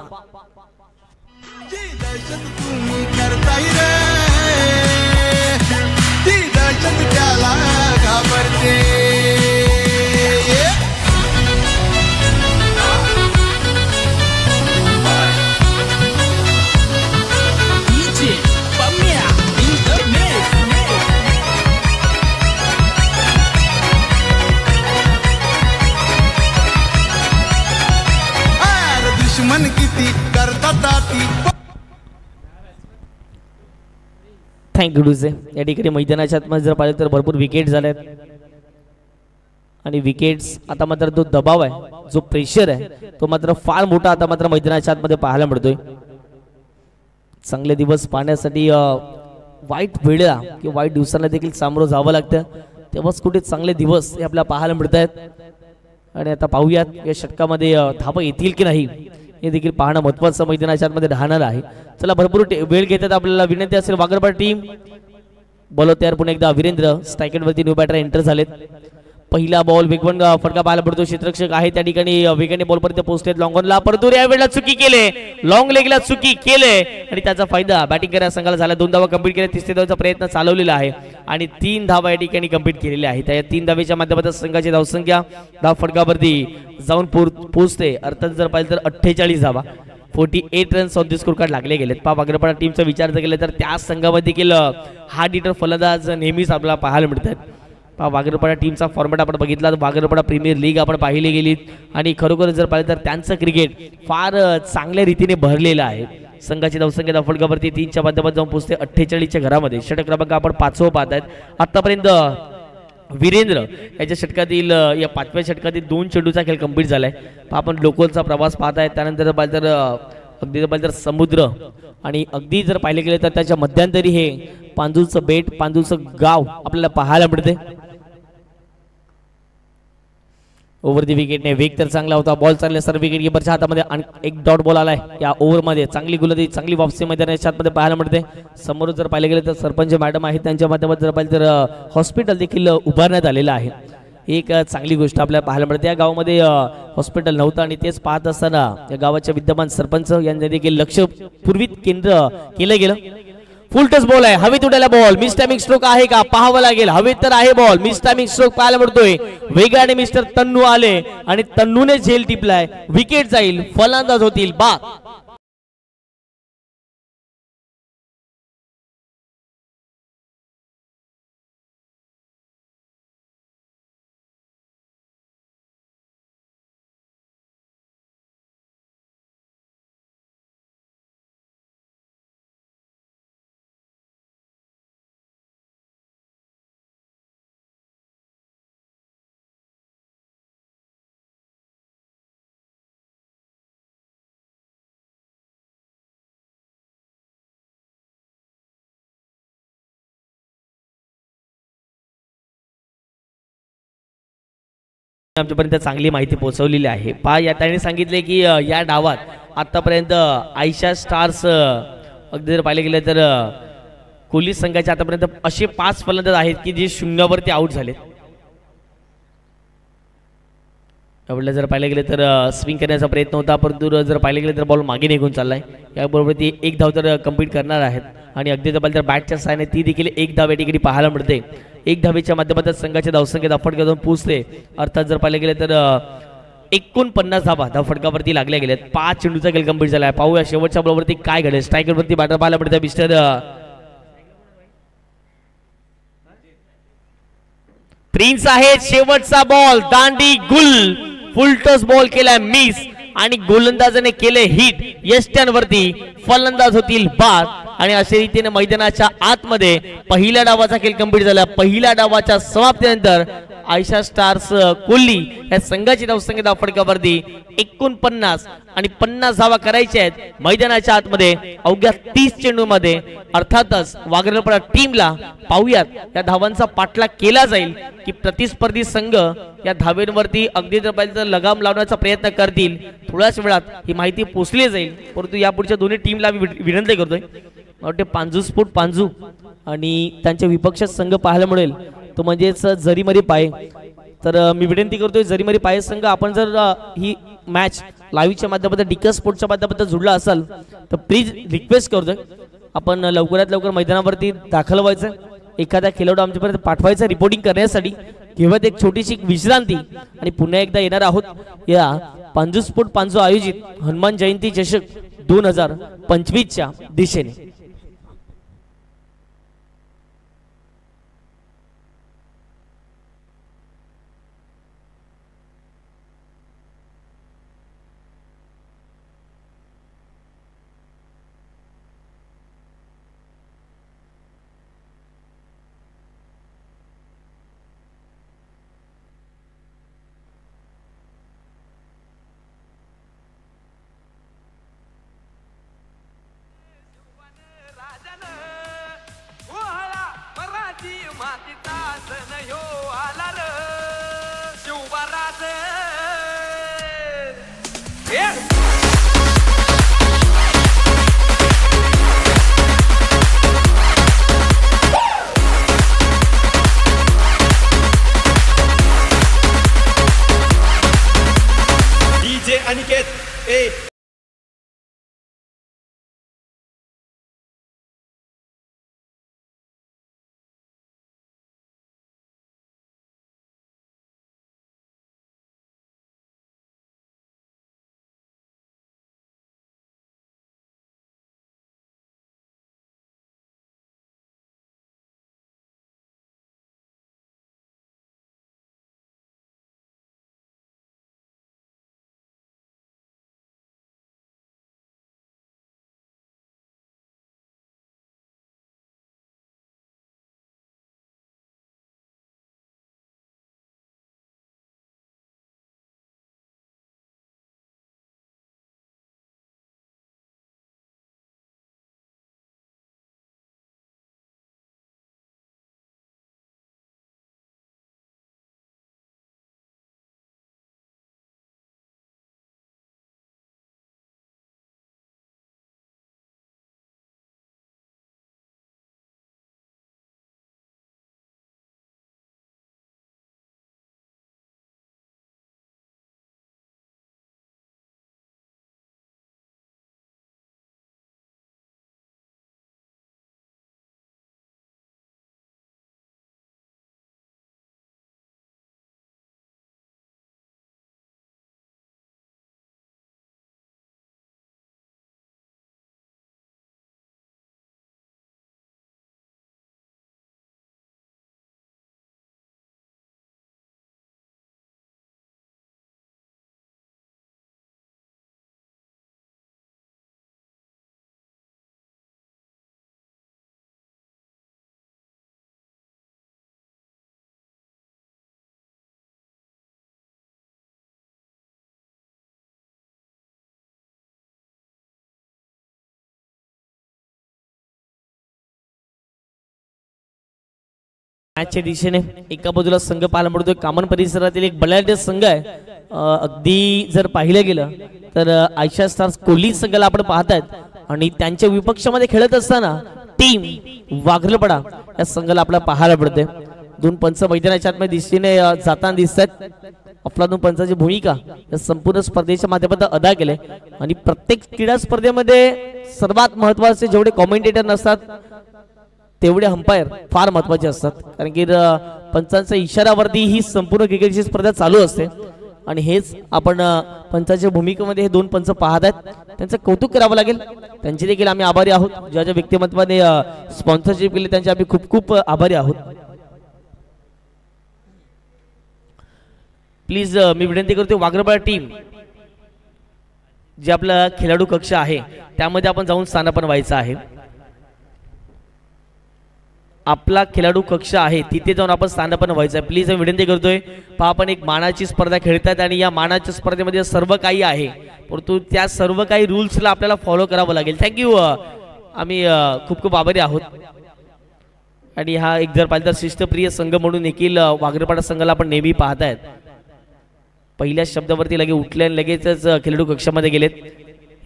दुश्मन किती करतात. थँक्यू डुझे. या ठिकाणी मैदानाच्या आतमध्ये जर पाहिलं तर भरपूर विकेट झाल्यात आणि विकेट्स आता मात्र जो दबाव आहे जो प्रेशर आहे तो मात्र फार मोठा आता मात्र मैदानाच्या आतमध्ये पाहायला मिळतोय. चांगले दिवस पाहण्यासाठी वाईट वेळेला किंवा वाईट दिवसांना देखील सामोरं जावं लागतं. तेव्हाच कुठे चांगले दिवस हे आपल्याला पाहायला मिळत आहेत. आणि आता पाहूयात या षटकामध्ये धावा येतील की नाही हे देखील पाहणं महत्त्वाचं मैदानाच्या आतमध्ये राहणार आहे. चला भरपूर वेळ घेतात. आपल्याला विनंती असेल वागरपाड टीम बॉल तयार. पुन्हा एकदा वीरेंद्र स्ट्रायकेटवरती न्यू बॅटर एंटर झालेत. पहिला बॉल वेगवान फटका पाहायला पडतो. क्षेत्ररक्षक आहे त्या ठिकाणी वेगाने बॉल पर्यंत पोहोचलेत. लॉंग ऑनला परंतु या वेळेला चुकी केले. लॉंग लेगला चुकी केले आणि त्याचा फायदा बॅटिंग करण्या संघाला झाला. 2 धावा कंप्लीट केल्या. 3ऱ्या धावाचा प्रयत्न चालवलेला आहे आणि 3 धावा या ठिकाणी कंप्लीट केलेल्या आहेत. त्या 3 धावेच्या माध्यमातून संघाची धावसंख्या धाव फटकावरती जाऊन पोहोचते. अर्थात जर पाहिलं तर 48 धावा 48 runs on the score card लागले गेलेत. वागरपाडा टीमचा विचार जर केला तर त्या संघामध्ये देखील हार्ड हिटर फलंदाज नेहमीच आपल्याला पाहायला मिळतात. वागरपाडा टीमचा फॉर्मॅट आपण बघितला तर वागरपाडा प्रीमियर लीग आपण पाहिली गेलीत आणि खरोखर जर पाहिलं तर त्यांचं क्रिकेट फार चांगल्या रीतीने भरलेलं आहे. संघाची धावसंख्या फटकावरती 3च्या माध्यमातून जाऊन पोहोचते 48च्या घरामध्ये. षटक क्रमांक आपण 5वं पाहत आहेत. आतापर्यंत वीरेंद्र याच्या षटकातील या 5व्या षटकातील 2 चेंडूचा खेळ कंप्लीट झालाय. आपण लोकलचा प्रवास पाहत आहेत. त्यानंतर पाहिलं तर अगदी जर पाहिलं तर समुद्र आणि अगदी जर पाहिले गेले तर त्याच्या मध्यंतरी हे पांजूचं बेट पांजूचं गाव आपल्याला पाहायला मिळते. ओव्हर दी विकेटने वेग तर चांगला होता. बॉल चांगला सर विकेट किपरच्या हातामध्ये एक डॉट बॉल आलाय. या ओव्हरमध्ये चांगली गुलंदाजी चांगली वापसी मैदानाच्या आतमध्ये पाहायला मिळते. समोर जर पाहिले गेले तर सरपंच मॅडम आहेत त्यांच्या माध्यमातून जर पाहिलं तर हॉस्पिटल देखील उभारण्यात आलेलं आहे. एक चांगली गोष्ट आपल्याला पाहायला मिळते. या गावामध्ये हॉस्पिटल नव्हतं आणि तेच पाहत असताना या गावाच्या विद्यमान सरपंच यांनी देखील लक्ष पूर्वीत केंद्र केलं गेलं. फुल टच बॉल आहे. हवेत उडाला बॉल. मिस टायमिंग स्ट्रोक आहे का पाहावं लागेल. हवेत तर आहे बॉल. मिस टायमिंग स्ट्रोक पाहायला मिळतोय. वेगाने मिस्टर तन्नू आले आणि तन्नूने झेल टिपलाय. विकेट जाईल. फलंदाज होतील बाद. आमच्यापर्यंत चांगली माहिती पोहोचवलेली आहे. या त्याने सांगितले की या डावात आतापर्यंत आयशा स्टार्स अगदी जर पाहिले गेले तर कोहली संघाचे आतापर्यंत असे 5 फलंदाज आहेत की जे 0वरती आउट झालेत. यावेळेला जर पाहिलं गेलं तर स्विंग करण्याचा प्रयत्न होता, परंतु जर पाहिलं गेलं तर बॉल मागे निघून चाललाय. याबरोबर ती एक धाव तर कंप्लीट करणार आहेत आणि अगदी पाहिलं तर बॅटच्या साहाय्याने ती देखील एक धाव या ठिकाणी पाहायला मिळते. एक धावेच्या माध्यमातून संघाच्या धावसंख्येत फटका जाऊन पोहोचते. अर्थात जर पाहिलं गेलं तर 49 धावा धाव फटकावरती लागल्या गेल्यात. 5 चेंडूचा खेळ कंप्लीट झाला आहे. पाहूया शेवटच्या बॉलवरती काय घडेल. स्ट्रायकरवरती बॅटर पाहायला मिळतं मिस्टर प्रिन्स आहे. शेवटचा बॉल दांडी गुल फुलटॉस बॉल केलाय मिस आणि गोलंदाजाने केले हिट. यष्ट्यांवरती फलंदाज होतील बाद आणि अशा रीतीने मैदानाच्या आतमध्ये पहिल्या डावाचा खेळ कंप्लीट झाला. पहिल्या डावाच्या समाप्तीनंतर आयशा स्टार्स कोल्ली या संघाची धावसंख्या फटकावरती 49 आणि 50 धावा करायच्या आहेत मैदानाच्या आतमध्ये अवघ्या 30 चेंडूमध्ये. अर्थातच वागरलपडा टीमला पाहूयात या धावांचा पाठलाग केला जाईल की प्रतिस्पर्धी संघ या धावेंवरती अगदी जर लगाम लावण्याचा प्रयत्न करतील. थोड्याच वेळात ही माहिती पोहोचली जाईल, परंतु यापुढच्या दोन्ही टीमला विनंती करतोय. वाटते पांजू स्फोट पांजू आणि त्यांच्या विपक्ष संघ पाहायला मिळेल तो म्हणजेच जरीमरी पाय. तर मी विनंती करतोय जरीमरी पाय संघ आपण जर ही मॅच लाईव्हच्या माध्यमातून डिकस स्पोर्ट्सच्या माध्यमातून जुळला असाल तर प्लीज रिक्वेस्ट करतोय आपण लवकरात लवकर मैदानावरती दाखल व्हायचं. एखादा खेळाडू आमच्यापर्यंत पाठवायचा रिपोर्टिंग करण्यासाठी. घेवत एक छोटीशी विश्रांती आणि पुन्हा एकदा येणार आहोत या पांजू स्पोर्ट पांजू आयोजित हनुमान जयंती चषक 2025च्या दिशेने. मॅचच्या दिशेने एका बाजूला संघ पाहायला मिळतोय कामन परिसरातील एक बलाढ्य संघ आहे. अगदी जर पाहिलं गेलं तर आयशा स्टार्स कोल्ली संघाला आपण पाहतायत आणि त्यांच्या विपक्षामध्ये खेळत असताना टीम वाघरलपडा या संघाला आपल्याला पाहायला मिळते. दोन पंच मैदानाच्या आतमध्ये दिशेने जाताना दिसतात. अफलातून पंचाची भूमिका या संपूर्ण स्पर्धेच्या माध्यमातून अदा केले आणि प्रत्येक क्रीडा स्पर्धेमध्ये सर्वात महत्त्वाचे जेवढे कॉमेंटेटर नसतात तेवढे अंपायर फार महत्त्वाचे असतात. कारण की पंचांच्या इशाऱ्यावरती ही संपूर्ण क्रिकेटची स्पर्धा चालू असते आणि हेच आपण पंचाच्या भूमिकेमध्ये हे दोन पंच पाहत आहेत. त्यांचं कौतुक करावं लागेल. त्यांचे देखील आम्ही आभारी आहोत. ज्या ज्या व्यक्तिमत्वाने स्पॉन्सरशिप केली त्यांचे आम्ही खूप खूप आभारी आहोत. प्लीज मी विनंती करतो वाघरपाडा टीम जे आपला खेळाडू कक्ष आहे त्यामध्ये आपण जाऊन स्थानापन्न व्हायचं आहे. आपला खेळाडू कक्ष आहे तिथे जाऊन आपण स्थानापन्न व्हायचं आहे. प्लीज मी विनंती करतोय. पहा आपण एक मानाची स्पर्धा खेळतात आणि या मानाच्या स्पर्धेमध्ये सर्व काही आहे परंतु त्या सर्व काही रूल्सला आपल्याला फॉलो करावं लागेल. थँक्यू. आम्ही खूप खूप आभारी आहोत. आणि हा एक जर पाहिलं तर शिस्तप्रिय संघ म्हणून देखील वाघरपाडा संघाला आपण नेहमी पाहतायत. पहिल्या शब्दावरती लगे उठले आणि लगेचच खेळाडू कक्षामध्ये गेलेत.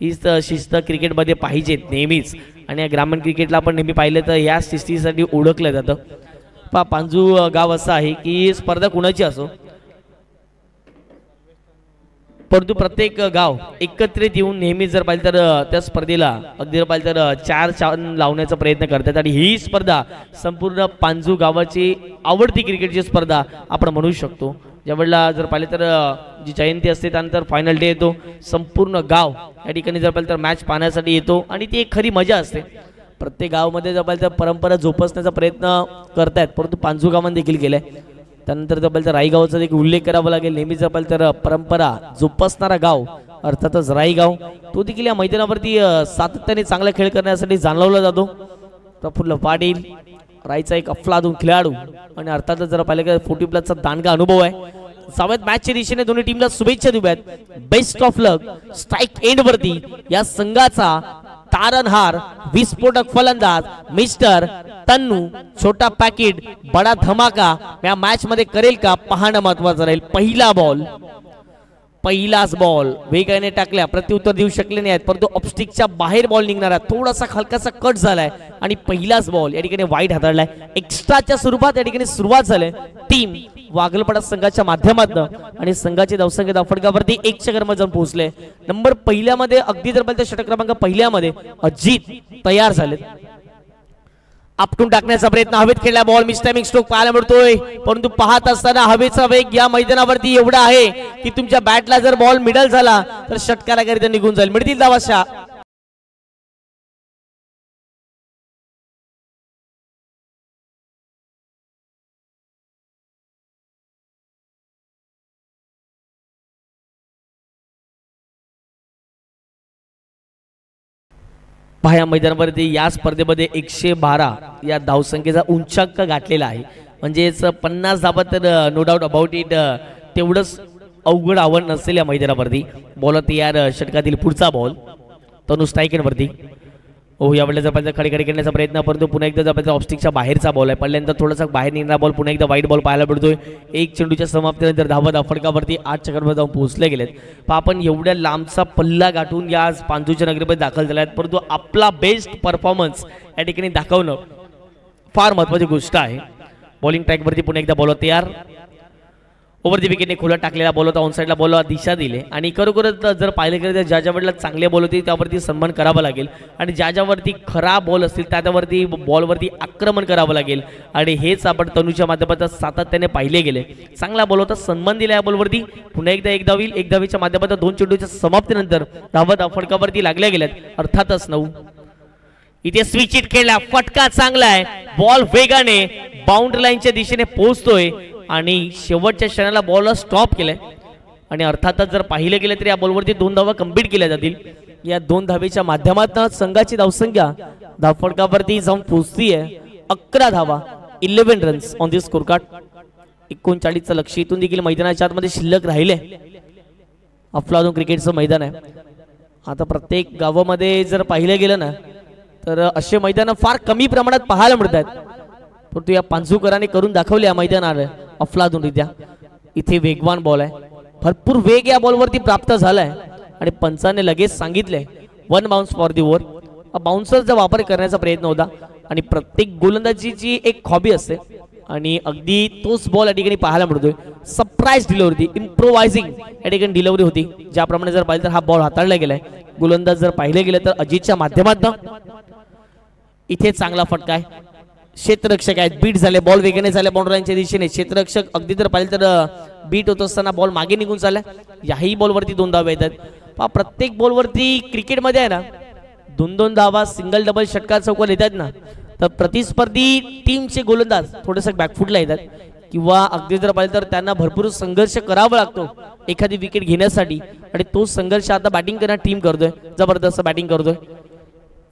हीच शिस्त क्रिकेटमध्ये पाहिजेत नेहमीच. आणि या ग्रामीण क्रिकेटला आपण नेहमी पाहिलं तर या शिस्तीसाठी ओळखलं जातं. पहा पांजू गाव असं आहे की स्पर्धा कुणाची असो परंतु प्रत्येक गाव एकत्रित येऊन नेहमी जर पाहिलं तर त्या स्पर्धेला अगदी जर पाहिलं तर चार चान लावण्याचा प्रयत्न करतात. आणि ही स्पर्धा संपूर्ण पांजू गावाची आवडती क्रिकेटची स्पर्धा आपण म्हणू शकतो. ज्यावेळेला जर पाहिलं तर जी जयंती असते त्यानंतर फायनल डे येतो. संपूर्ण गाव या ठिकाणी जर पाहिलं तर मॅच पाहण्यासाठी येतो आणि ती एक खरी मजा असते. प्रत्येक गावामध्ये जर पाहिलं तर परंपरा जोपासण्याचा प्रयत्न करतायत परंतु पांजू गावांनी देखील केलाय. त्यानंतर जर पाहिलं तर राई गावाचा देखील उल्लेख करावा लागेल. नेहमी जर पाहिलं तर परंपरा जोपासणारा गाव अर्थातच राई गाव तो देखील या मैदानावरती सातत्याने चांगला खेळ करण्यासाठी जाणवला जातो. प्रफुल्ल पाटील राईचा एक अफलातून खेळाडू आणि अर्थातच जर पाहिलं की 40 प्लसचा दांडगा अनुभव आहे. सावध मॅचच्या दिशेने दोन्ही टीमला शुभेच्छा देऊयात. Best of luck. Strike end वरती या संघाचा तारणहार विस्फोटक फलंदाज मिस्टर तन्नू छोटा पॅकेट बडा धमाका या मॅच मध्ये करेल का पाहणं महत्वाचं राहील. पहिला बॉल पहिलाच बॉल वेगाने टाकल्या प्रत्युत्तर देऊ शकले नाही परंतु ऑफस्टिकच्या बाहेर बॉल निघणारा थोडासा हलकासा कट झालाय आणि पहिलाच बॉल या ठिकाणी वाईट हाताळलाय. एक्स्ट्राच्या स्वरूपात या ठिकाणी सुरुवात झाली. टीम वाघलपाडा संघाच्या माध्यमातून आणि संघाचे धावसंख्या धावफटकावरती 1 षटकामध्ये जाऊन पोहोचले. नंबर पहिल्यामध्ये अगदी जर पाहिलं षटक क्रमांक पहिल्यामध्ये अजित तयार झाले. आपटून टाकण्याचा प्रयत्न हवेत खेळला बॉल मिस टायमिंग स्ट्रोक पाहायला मिळतोय परंतु पाहत असताना हवेचा वेग या मैदानावरती एवढा आहे की तुमच्या बॅटला जर बॉल मिडल झाला तर षटकाराकरिता निघून जाईल. मिळतील धावाशा. या मैदानावरती या स्पर्धेमध्ये 112 या धावसंख्येचा उंचांक गाठलेला आहे. म्हणजेच 50 धावा तर नो डाऊट अबाउट इट तेवढंच अवघड आव्हान नसेल या मैदानावरती. बॉल तयार षटकातील पुढचा बॉल तनु स्ट्राईकवरती. हो यावेळेला जर पाहिजे खडे खडे करण्याचा प्रयत्न परंतु पुन्हा एकदा जर पाहिजे ऑफस्टिकच्या बाहेरचा बॉल आहे. पडल्यानंतर थोडासा बाहेर निघणारा बॉल पुन्हा एकदा वाईट बॉल पाहायला मिळतोय. एक चेंडूच्या समाप्तीनंतर धावा फटकावरती 8 षटकांवर जाऊन पोहोचले गेलेत. आपण एवढ्या लांबचा पल्ला गाठून या पांजूच्या नगरीमध्ये दाखल झाला आहेत परंतु आपला बेस्ट परफॉर्मन्स या ठिकाणी दाखवणं फार महत्त्वाची गोष्ट आहे. बॉलिंग ट्रॅकवरती पुन्हा एकदा बॉल तयार. ओव्हर दी विकेटने खोला टाकलेला बॉल होता. ऑन साईडला बॉलला दिशा दिली आणि खरोखरच जर पाहिलं गेलं तर ज्या ज्या वेळेला चांगले बॉल होते त्यावरती सन्मान करावा लागेल आणि ज्या ज्यावरती खराब बॉल असतील त्यावरती बॉलवरती आक्रमण करावं लागेल. आणि हेच आपण तनुच्या माध्यमातून सातत्याने पाहिले गेले. चांगला बॉल होता सन्मान दिला या बॉलवरती. पुन्हा एकदा एक धाव येईल. एक धावीच्या माध्यमातून 2 चेंडूच्या समाप्तीनंतर धावा फटकावरती लागल्या गेल्यात अर्थातच 9. इथे स्विच हिट खेळला फटका चांगला आहे. बॉल वेगाने बाउंड्री लाईनच्या दिशेने पोहोचतोय आणि शेवटच्या क्षणाला बॉलला स्टॉप केलाय आणि अर्थातच जर पाहिले गेले तर या बॉलवरती 2 धावा कंप्लीट केल्या जातील. या 2 धावेच्या माध्यमातून संघाची धावसंख्या धावफटकावरती जाऊन पोहोचतीये 11 धावा 11 runs on the score card. 39चं लक्ष इथून देखील मैदानाच्या आतमध्ये शिल्लक राहिले. अफलातून क्रिकेटचं मैदान आहे. आता प्रत्येक गावामध्ये जर पाहिलं गेलं ना तर असे मैदान फार कमी प्रमाणात पाहायला मिळतात परंतु या पांजूकरांनी करून दाखवले या मैदानावर अफलातूनरित्या. इथे वेगवान बॉल आहे. भरपूर वेग या बॉलवरती प्राप्त झालाय आणि पंचाने लगेच सांगितले 1 बाउन्स फॉर दी ओव्हर. बाउन्सरचा वापर करण्याचा प्रयत्न होता आणि प्रत्येक गोलंदाजीची एक हॉबी असते आणि अगदी तोच बॉल या ठिकाणी पाहायला मिळतोय. सरप्राईज डिलिव्हरी, इम्प्रोवायझिंग या ठिकाणी डिलिव्हरी होती. ज्याप्रमाणे जर पाहिलं तर हा बॉल हाताळला गेलाय. गोलंदाज जर पाहिले गेले तर अजितच्या माध्यमातून इथे चांगला फटका आहे. क्षेत्ररक्षक आहेत, बीट झाले, बॉल वेगाने झाले बाउंड्रीच्या दिशेने. क्षेत्ररक्षक अगदी जर पाहिलं तर बीट होत असताना बॉल मागे निघून चालला. याही बॉलवरती 2 धावा येतात. पहा प्रत्येक बॉलवरती क्रिकेटमध्ये आहे ना 2-2 धावा, सिंगल डबल षटकार चौकार येतात ना, तर प्रतिस्पर्धी टीमचे गोलंदाज थोडंसं बॅकफुटला येतात किंवा अगदी जर पाहिलं तर त्यांना भरपूर संघर्ष करावा लागतो एखादी विकेट घेण्यासाठी. आणि तो संघर्ष आता बॅटिंग करणारी टीम करतोय, जबरदस्त बॅटिंग करतोय.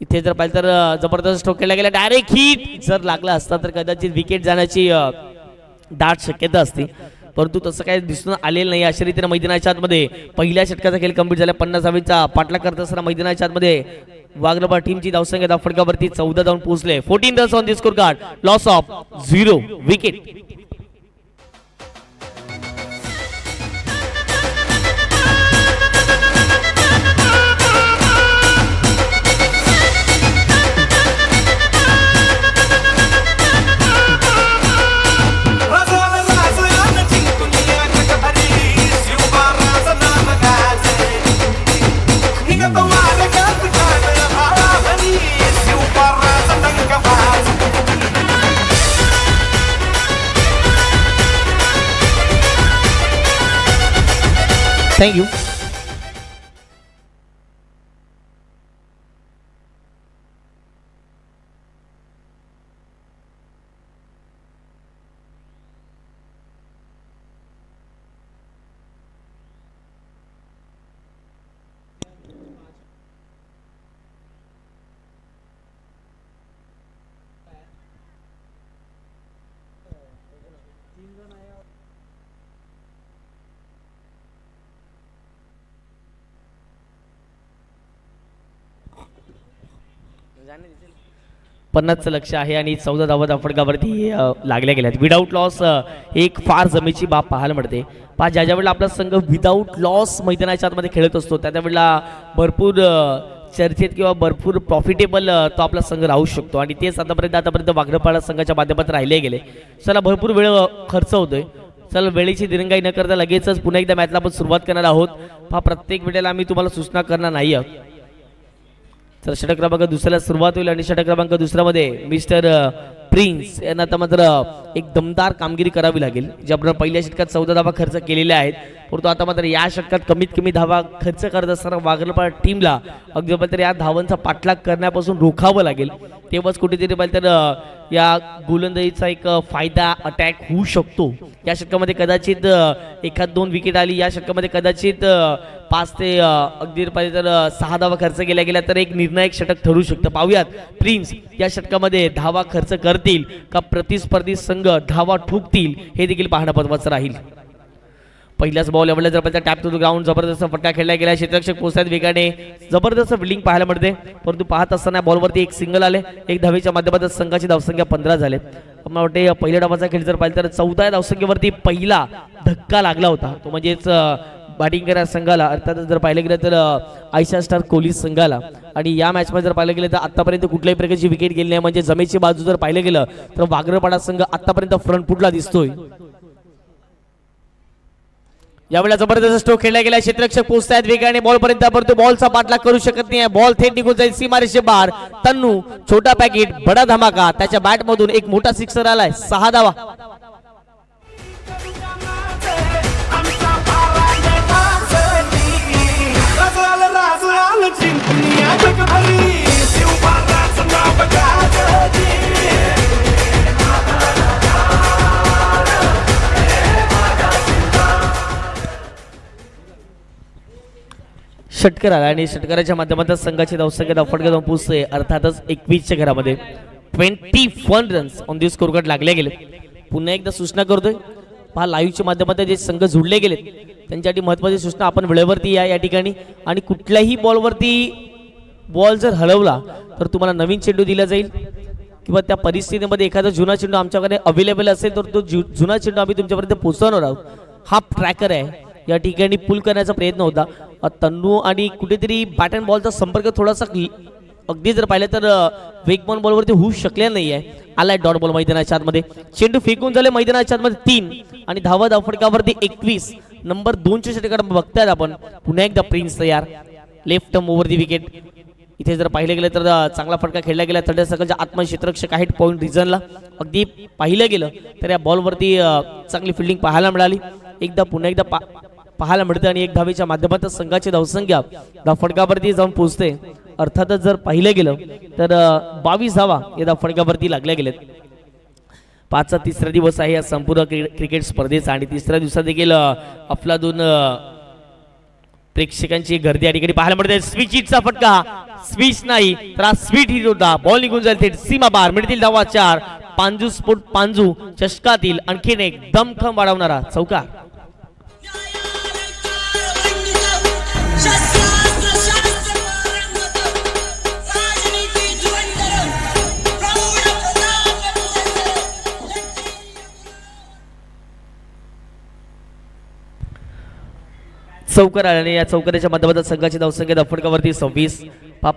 इथे जर पाहिलं तर जबरदस्त स्ट्रोक केला गेला, डायरेक्ट हिट जर लागला असता तर कदाचित विकेट जाण्याची दाट शक्यता असते, परंतु तसं काही दिसून आलेलं नाही. अशा रीतीने मैदानाच्या आतमध्ये पहिल्या षटकाचा खेळ कंप्लीट झाला. 50 धावेचा पाठलाग करत असताना मैदानाच्या आतमध्ये वाघनपाड टीमची धावसंख्या धावफटकावरती 14 धावून पोहोचले. 14 runs on the score card, loss of 0 wicket. Thank you. पन्नासचं लक्ष आहे आणि 14 धावा धावफटकावरती लागल्या गेल्यात. विदाऊट लॉस एक फार जमेची बाब पाहायला मिळते. पहा ज्या वेळेला आपला संघ विदाऊट लॉस मैदानाच्या आतमध्ये खेळत असतो त्या वेळेला भरपूर चर्चेत किंवा भरपूर प्रॉफिटेबल तो आपला संघ राहू शकतो आणि तेच आतापर्यंत वाघनपाडा संघाच्या माध्यमातून राहिले गेले. चला भरपूर वेळ खर्च होतोय. चला वेळेची दिरंगाई न करता लगेचच पुन्हा एकदा मॅचला आपण सुरुवात करणार आहोत. पहा प्रत्येक वेळेला आम्ही तुम्हाला सूचना करणार नाही आहोत. तर षटक क्रमांक दुसऱ्याला सुरुवात होईल आणि षटक क्रमांक दुसऱ्यामध्ये मिस्टर प्रिन्स यांना आता मात्र एक दमदार कामगिरी करावी लागेल. ज्याप्रमाणे पहिल्या षटकात 14 धावा खर्च केलेल्या आहेत, परंतु आता मात्र या षटकात कमीत कमी धावा खर्च करत असताना वाघनपाड टीमला अगदी तर या धावांचा पाठलाग करण्यापासून रोखावं लागेल. तेव्हाच कुठेतरी पाहिजे तर या गोलंदाजीचा एक फायदा अटॅक होऊ शकतो. या षटकामध्ये कदाचित 1-2 विकेट आली, या षटकामध्ये कदाचित 5 ते अगदी पाहिजे तर 6 धावा खर्च केल्या गेल्या तर एक निर्णायक षटक ठरू शकतं. पाहूयात प्रिन्स या षटकामध्ये धावा खर्च करतील का प्रतिस्पर्धी संघ धावा ठोकतील हे देखील पाहणं महत्त्वाचं राहील. पहिल्याच बॉल यावेळेला जर पाहिजे टॅप टू द ग्राउंड जबरदस्त फटका खेळला गेला. क्षेत्ररक्षक पोहोचतात वेगाने, जबरदस्त फिल्डिंग पाहायला मिळते, परंतु पाहत असताना बॉलवरती एक सिंगल आले. एक धावेच्या माध्यमातून संघाची धावसंख्या 15 झाले. मला वाटते पहिल्या डावाचा खेळ जर पाहिलं तर 14 धावसंख्येवरती पहिला धक्का लागला होता, तो म्हणजेच बॅटिंग करणाऱ्या संघाला, अर्थात जर पाहिलं गेलं तर आयशा स्टार कोहली संघाला. आणि या मॅचमध्ये जर पाहिलं गेलं तर आतापर्यंत कुठल्याही प्रकारची विकेट गेली नाही, म्हणजे जमेची बाजू जर पाहिलं गेलं तर वाघनपाडा संघ आतापर्यंत फ्रंट फुटला दिसतोय. यावेळेला जबरदस्त स्ट्रोक खेळला गेला. क्षेत्ररक्षक पोहोचतायत वेगाने बॉलपर्यंत, परंतु बॉलचा पाठलाग करू शकत नाही. बॉल थेट निघून जाईल सीमारेषे बाहेर. तन्नू छोटा पॅकेट बडा धमाका, त्याच्या बॅट मधून एक मोठा सिक्सर आलाय. 6 धावा. षटकर आला आणि षटकाराच्या माध्यमातून संघाची धावसंख्या धावफटका जाऊन पोहोचते. अर्थातच 21च्या घरामध्ये 21 runs on the score card लागले गेले. पुन्हा एकदा सूचना करतोय, पहा लाईव्हच्या माध्यमातून जे संघ जुळले गेले त्यांच्यासाठी महत्त्वाची सूचना, आपण वेळेवरती या ठिकाणी आणि कुठल्याही बॉलवरती बॉल जर हलवला तर तुम्हाला नवीन चेंडू दिला जाईल किंवा त्या परिस्थितीमध्ये एखादा जुना चेंडू आमच्याकडे अवेलेबल असेल तर तो जुना चेंडू आम्ही तुमच्यापर्यंत पोहोचवणार आहोत. हा ट्रॅकर आहे, या ठिकाणी पुल करण्याचा प्रयत्न होता. तन्नू आणि कुठेतरी बॅट अँड बॉलचा संपर्क थोडासा अगदी जर पाहिलं तर वेगवान बॉलवरती होऊ शकले नाही आहे. आलाय डॉट बॉल मैदानाच्या आतमध्ये, चेंडू फेकून झाले मैदानाच्या आतमध्ये 3 आणि धावा धावफटकावरती 21. नंबर 2च्या षटकाकडे बघतायत आपण. पुन्हा एकदा प्रिन्स तयार, लेफ्ट टर्म ओव्हर दी विकेट. इथे जर पाहिलं गेलं तर चांगला फटका खेळला गेला थर्ड सर्कलच्या आत्मक्षेत्ररक्षक आहेत पॉईंट रिझनला. अगदी पाहिलं गेलं तर या बॉलवरती चांगली फिल्डिंग पाहायला मिळाली. एकदा पुन्हा एकदा पाहायला मिळते आणि एक धावेच्या माध्यमातून संघाची धावसंख्या धावफटकावरती जाऊन पोहोचते. अर्थातच जर पाहिलं गेलं तर 22 धावा या धावफटकावरती लागल्या गेल्यात. 5चा तिसरा दिवस आहे या संपूर्ण क्रिकेट स्पर्धेचा आणि तिसऱ्या दिवसात देखील अफलातून प्रेक्षकांची गर्दी या ठिकाणी पाहायला मिळते. स्विचचा फटका, स्विच नाही तर स्वीट हिट होता. बॉल निघून जाईल थेट सीमा बाहेर. मिळतील धावा 4. पांजू स्फोट पांजू चषकातील आणखीन एक दमखम वाढवणारा चौकार. चौकार आणि या चौकाराच्या माध्यमातून संघाची धावसंख्या धावफटकावरती 26.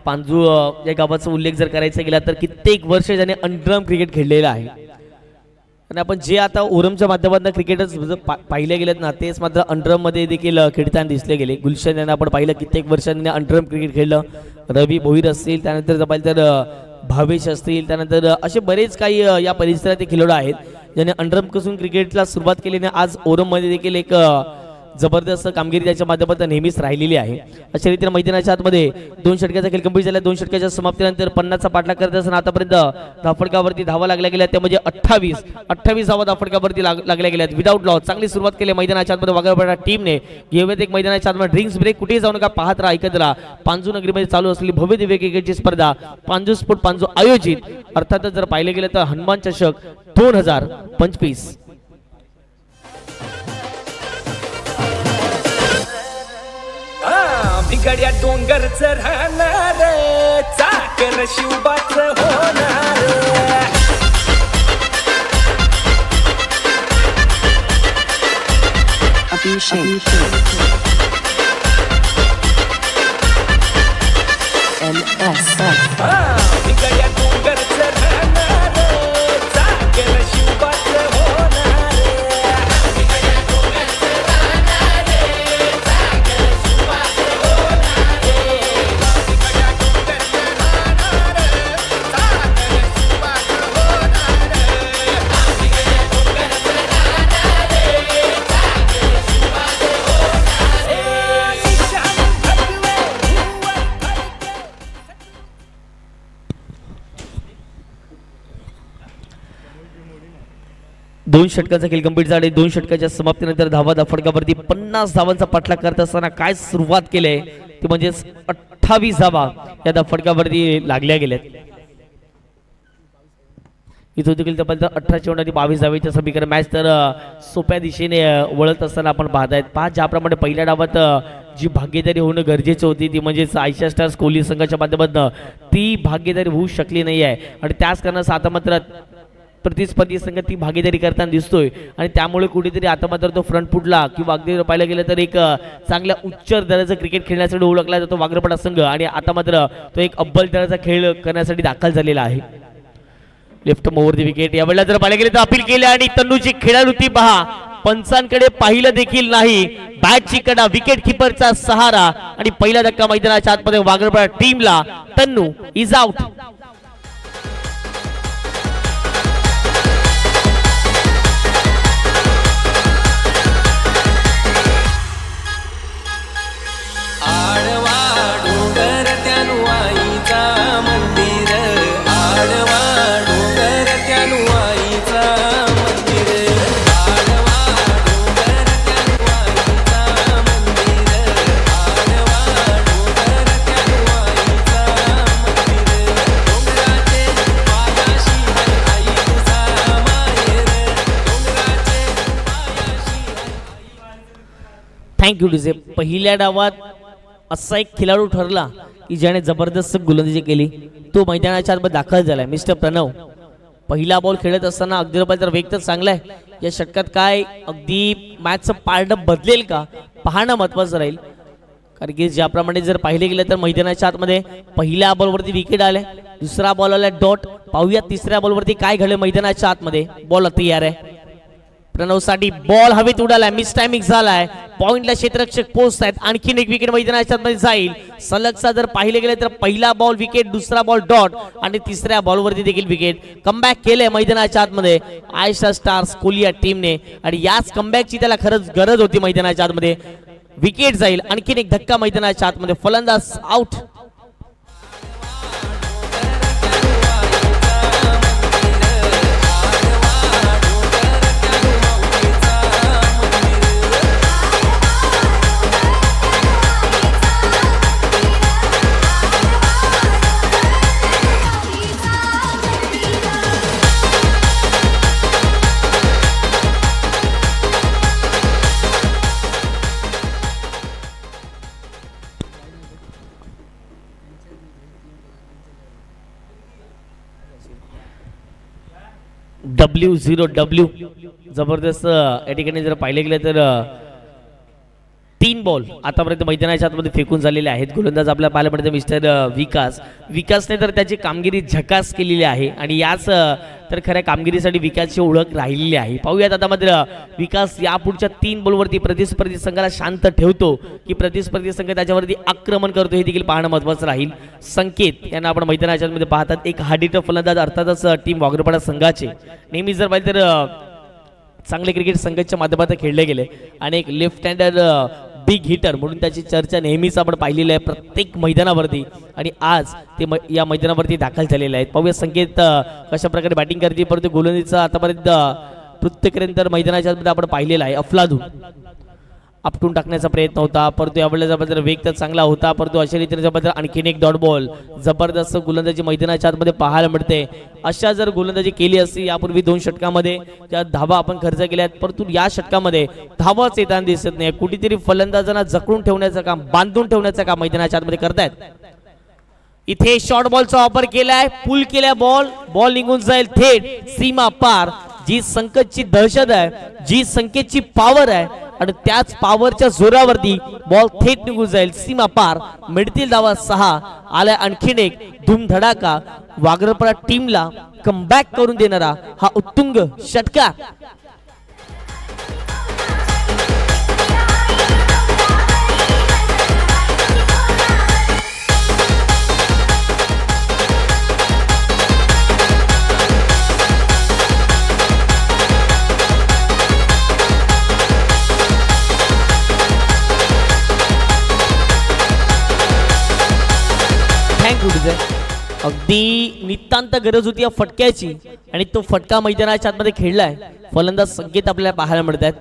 पांजू या गावाचा उल्लेख जर करायचा गेला तर कित्येक वर्ष त्याने अंडरआर्म क्रिकेट खेळलेलं आहे. आणि आपण जे आता ओरमच्या माध्यमातून क्रिकेटच पाहिले गेलेत ना तेच मात्र अंडरआर्म मध्ये देखील खेळताना दिसले गेले. गुलशन यांना आपण पाहिलं कित्येक वर्षांनी अंडरआर्म क्रिकेट खेळलं. रवी भोईर असतील, त्यानंतर जर पाहिलं तर भावेश असतील, त्यानंतर असे बरेच काही या परिसरात खेळाडू आहेत ज्यांनी अंडरआर्म पासून क्रिकेटला सुरुवात केली. आज ओरम मध्ये देखील एक जबरदस्त कामगिरी त्याच्या माध्यमातून नेहमीच राहिलेली आहे. अशा रीतीने मैदानाच्या आतमध्ये 2 षटकाचा खेळ कंप्लीट झाला. 2 षटकाच्या समाप्तीनंतर 50चा पाठलाग करत असताना आतापर्यंत धावफटकावरती धावा लागल्या गेल्या त्या म्हणजे 28 धावा धावफटकावरती लागल्या गेल्यात विदाऊट लॉस. चांगली सुरुवात केली मैदानाच्या आतमध्ये वाघापडा टीमने. घेऊयात एक मैदानाच्या आतमध्ये ड्रिंक्स ब्रेक. कुठेही जाऊ नका, पाहत राहा, ऐकत राहा. पांजू नगरीमध्ये चालू असलेली भव्य दिव्य क्रिकेटची स्पर्धा पांजू स्पोर्ट पांजू आयोजित. अर्थातच जर पाहिले गेलं तर हनुमान चषक 2025. बिगड्या डोंगरच राहणार चाकर शिवबाच होणार. बिगड्या डोंगरच राहणार चाकर शिवबाच होणार. दोन षटकाचा खेळ कंप्लीट झाले. 2 षटकाच्या समाप्तीनंतर धावा धावफटकावरती 50 धावांचा पाठलाग करत असताना काय सुरुवात केली ते म्हणजे 28 धावा या धावफटकावरती लागल्या गेल्यात. इथं देखील तब्बल 18 आणि 22 धावेच्या समीकरण मॅच तर सोप्या दिशेने वळत असताना आपण पाहतायत. ज्याप्रमाणे पहिल्या डावात जी भागीदारी होणं गरजेचं होती ती म्हणजे आयशा स्टार्स कोहली संघाच्या माध्यमातून ती भागीदारी होऊ शकली नाही आहे आणि त्याच कारणास आता मात्र प्रतिस्पर्धी संघ ती भागीदारी करताना दिसतोय आणि त्यामुळे कुठेतरी आता मात्र तो फ्रंट फुटला किंवा अगदी पाहायला गेलं तर एक चांगल्या उच्च दर्जाचं क्रिकेट खेळण्यासाठी ओळखला जातो वाघरपाडा संघ आणि आता मात्र तो एक अव्वल दर्जाचा खेळ करण्यासाठी दाखल झालेला आहे. लेफ्ट ओव्हर दी विकेट. यावेळेला जर पाहायला गेलं तर अपील केले आणि तन्नूची खेळाडू ती पहा पंचांकडे पाहिलं देखील नाही. बॅटची कडा, विकेट किपरचा सहारा आणि पहिला धक्का मैदानाच्या आतमध्ये वाघरपाडा टीमला. Tannu is out. Thank you DJ. पहिल्या डावात असा एक खेळाडू ठरला की ज्याने जबरदस्त गोलंदाजी केली तो मैदानाच्या आत दाखल झालाय. मिस्टर प्रणव पहिला बॉल खेळत असताना अगदी तर वेग तर चांगला आहे. या षटकात काय अगदी मॅचचं पारडं बदलेल का पाहणं महत्वाचं राहील कारण की ज्याप्रमाणे जर पाहिले गेले तर मैदानाच्या आतमध्ये पहिल्या बॉलवरती विकेट आले, दुसरा बॉल आला डॉट. पाहूया तिसऱ्या बॉलवरती काय घडले मैदानाच्या आतमध्ये. बॉल तयार आहे प्रणवसाठी, बॉल हवेत उडालाय, मिस टायमिंग झालाय, पॉइंटला क्षेत्ररक्षक पोहोचत आहेत. आणखीन एक विकेट मैदानाच्या आतमध्ये जाईल. सलगचा जर पाहिले गेले तर पहिला बॉल विकेट, दुसरा बॉल डॉट आणि तिसऱ्या बॉलवरती देखील विकेट. कमबॅक केलंय मैदानाच्या आतमध्ये आयशा स्टार्स कोलिया टीमने आणि याच कमबॅकची त्याला खरंच गरज होती मैदानाच्या आतमध्ये. विकेट जाईल, आणखीन एक धक्का मैदानाच्या आतमध्ये, फलंदाज आउट. W0W जबरदस्त या ठिकाणी जर पाहिले गेले तर 3 बॉल आतापर्यंत मैदानाच्या आतमध्ये फेकून झालेले आहेत. गोलंदाज आपल्याला पाहायला मिळते मिस्टर विकासने तर त्याची कामगिरी झकास केलेली आहे आणि याच तर खऱ्या कामगिरीसाठी विकासची ओळख राहिलेली आहे. पाहूयात आता मात्र विकास या पुढच्या 3 बॉलवरती प्रतिस्पर्धी संघाला शांत ठेवतो की प्रतिस्पर्धी संघ त्याच्यावरती आक्रमण करतो हे देखील पाहणं महत्त्वाचं राहील. संकेत यांना आपण मैदानाच्या आतमध्ये पाहतात, एक हार्डहिटर फलंदाज अर्थातच टीम वाघरपाडा संघाचे. नेहमी जर पाहिजे तर चांगले क्रिकेट संघाच्या माध्यमातून खेळले गेले आणि एक लेफ्ट हँडर बिग हिटर म्हणून त्याची चर्चा नेहमीच आपण पाहिलेली आहे प्रत्येक मैदानावरती आणि आज ते या मैदानावरती दाखल झालेले आहेत. पाहूया संकेत कशा प्रकारे बॅटिंग करते, परंतु गोलंदाजीचा आतापर्यंत पृथ्वीपर्यंत मैदानाच्या आतमध्ये आपण पाहिलेला आहे. अफलादून आपटून टाकण्याचा प्रयत्न होता, परंतु यावेळेला वेग तर चांगला होता, परंतु अशा रीतीने आणखीन एक डॉट बॉल. जबरदस्त गोलंदाजी मैदानाच्या आतमध्ये पाहायला मिळते. अशा जर गोलंदाजी केली असती यापूर्वी 2 षटकामध्ये ज्या धावा आपण खर्च केल्यात, परंतु या षटकामध्ये धावाच येताना दिसत नाही. कुठेतरी फलंदाजांना जखडून ठेवण्याचं काम, बांधून ठेवण्याचं काम मैदानाच्या आतमध्ये करतायत. इथे शॉर्ट बॉलचा वापर केलाय, पुल केलाय, बॉल निघून जाईल थेट सीमा पार. जी संकेतची दहशत आहे, जी संकेतची पॉवर आहे आणि त्याच पॉवरच्या जोरावरती बॉल थेट निघून जाईल सीमा पार. मिळतील धावा 6. आलाय आणखीन एक धूमधडाका. वाघरपाडा टीमला कमबॅक करून देणारा हा उत्तुंग षटकार. अगदी नितांत गरज होती या फटक्याची आणि तो फटका मैदानाच्या आतमध्ये खेळलाय. फलंदाज संकेत आपल्याला पाहायला मिळतात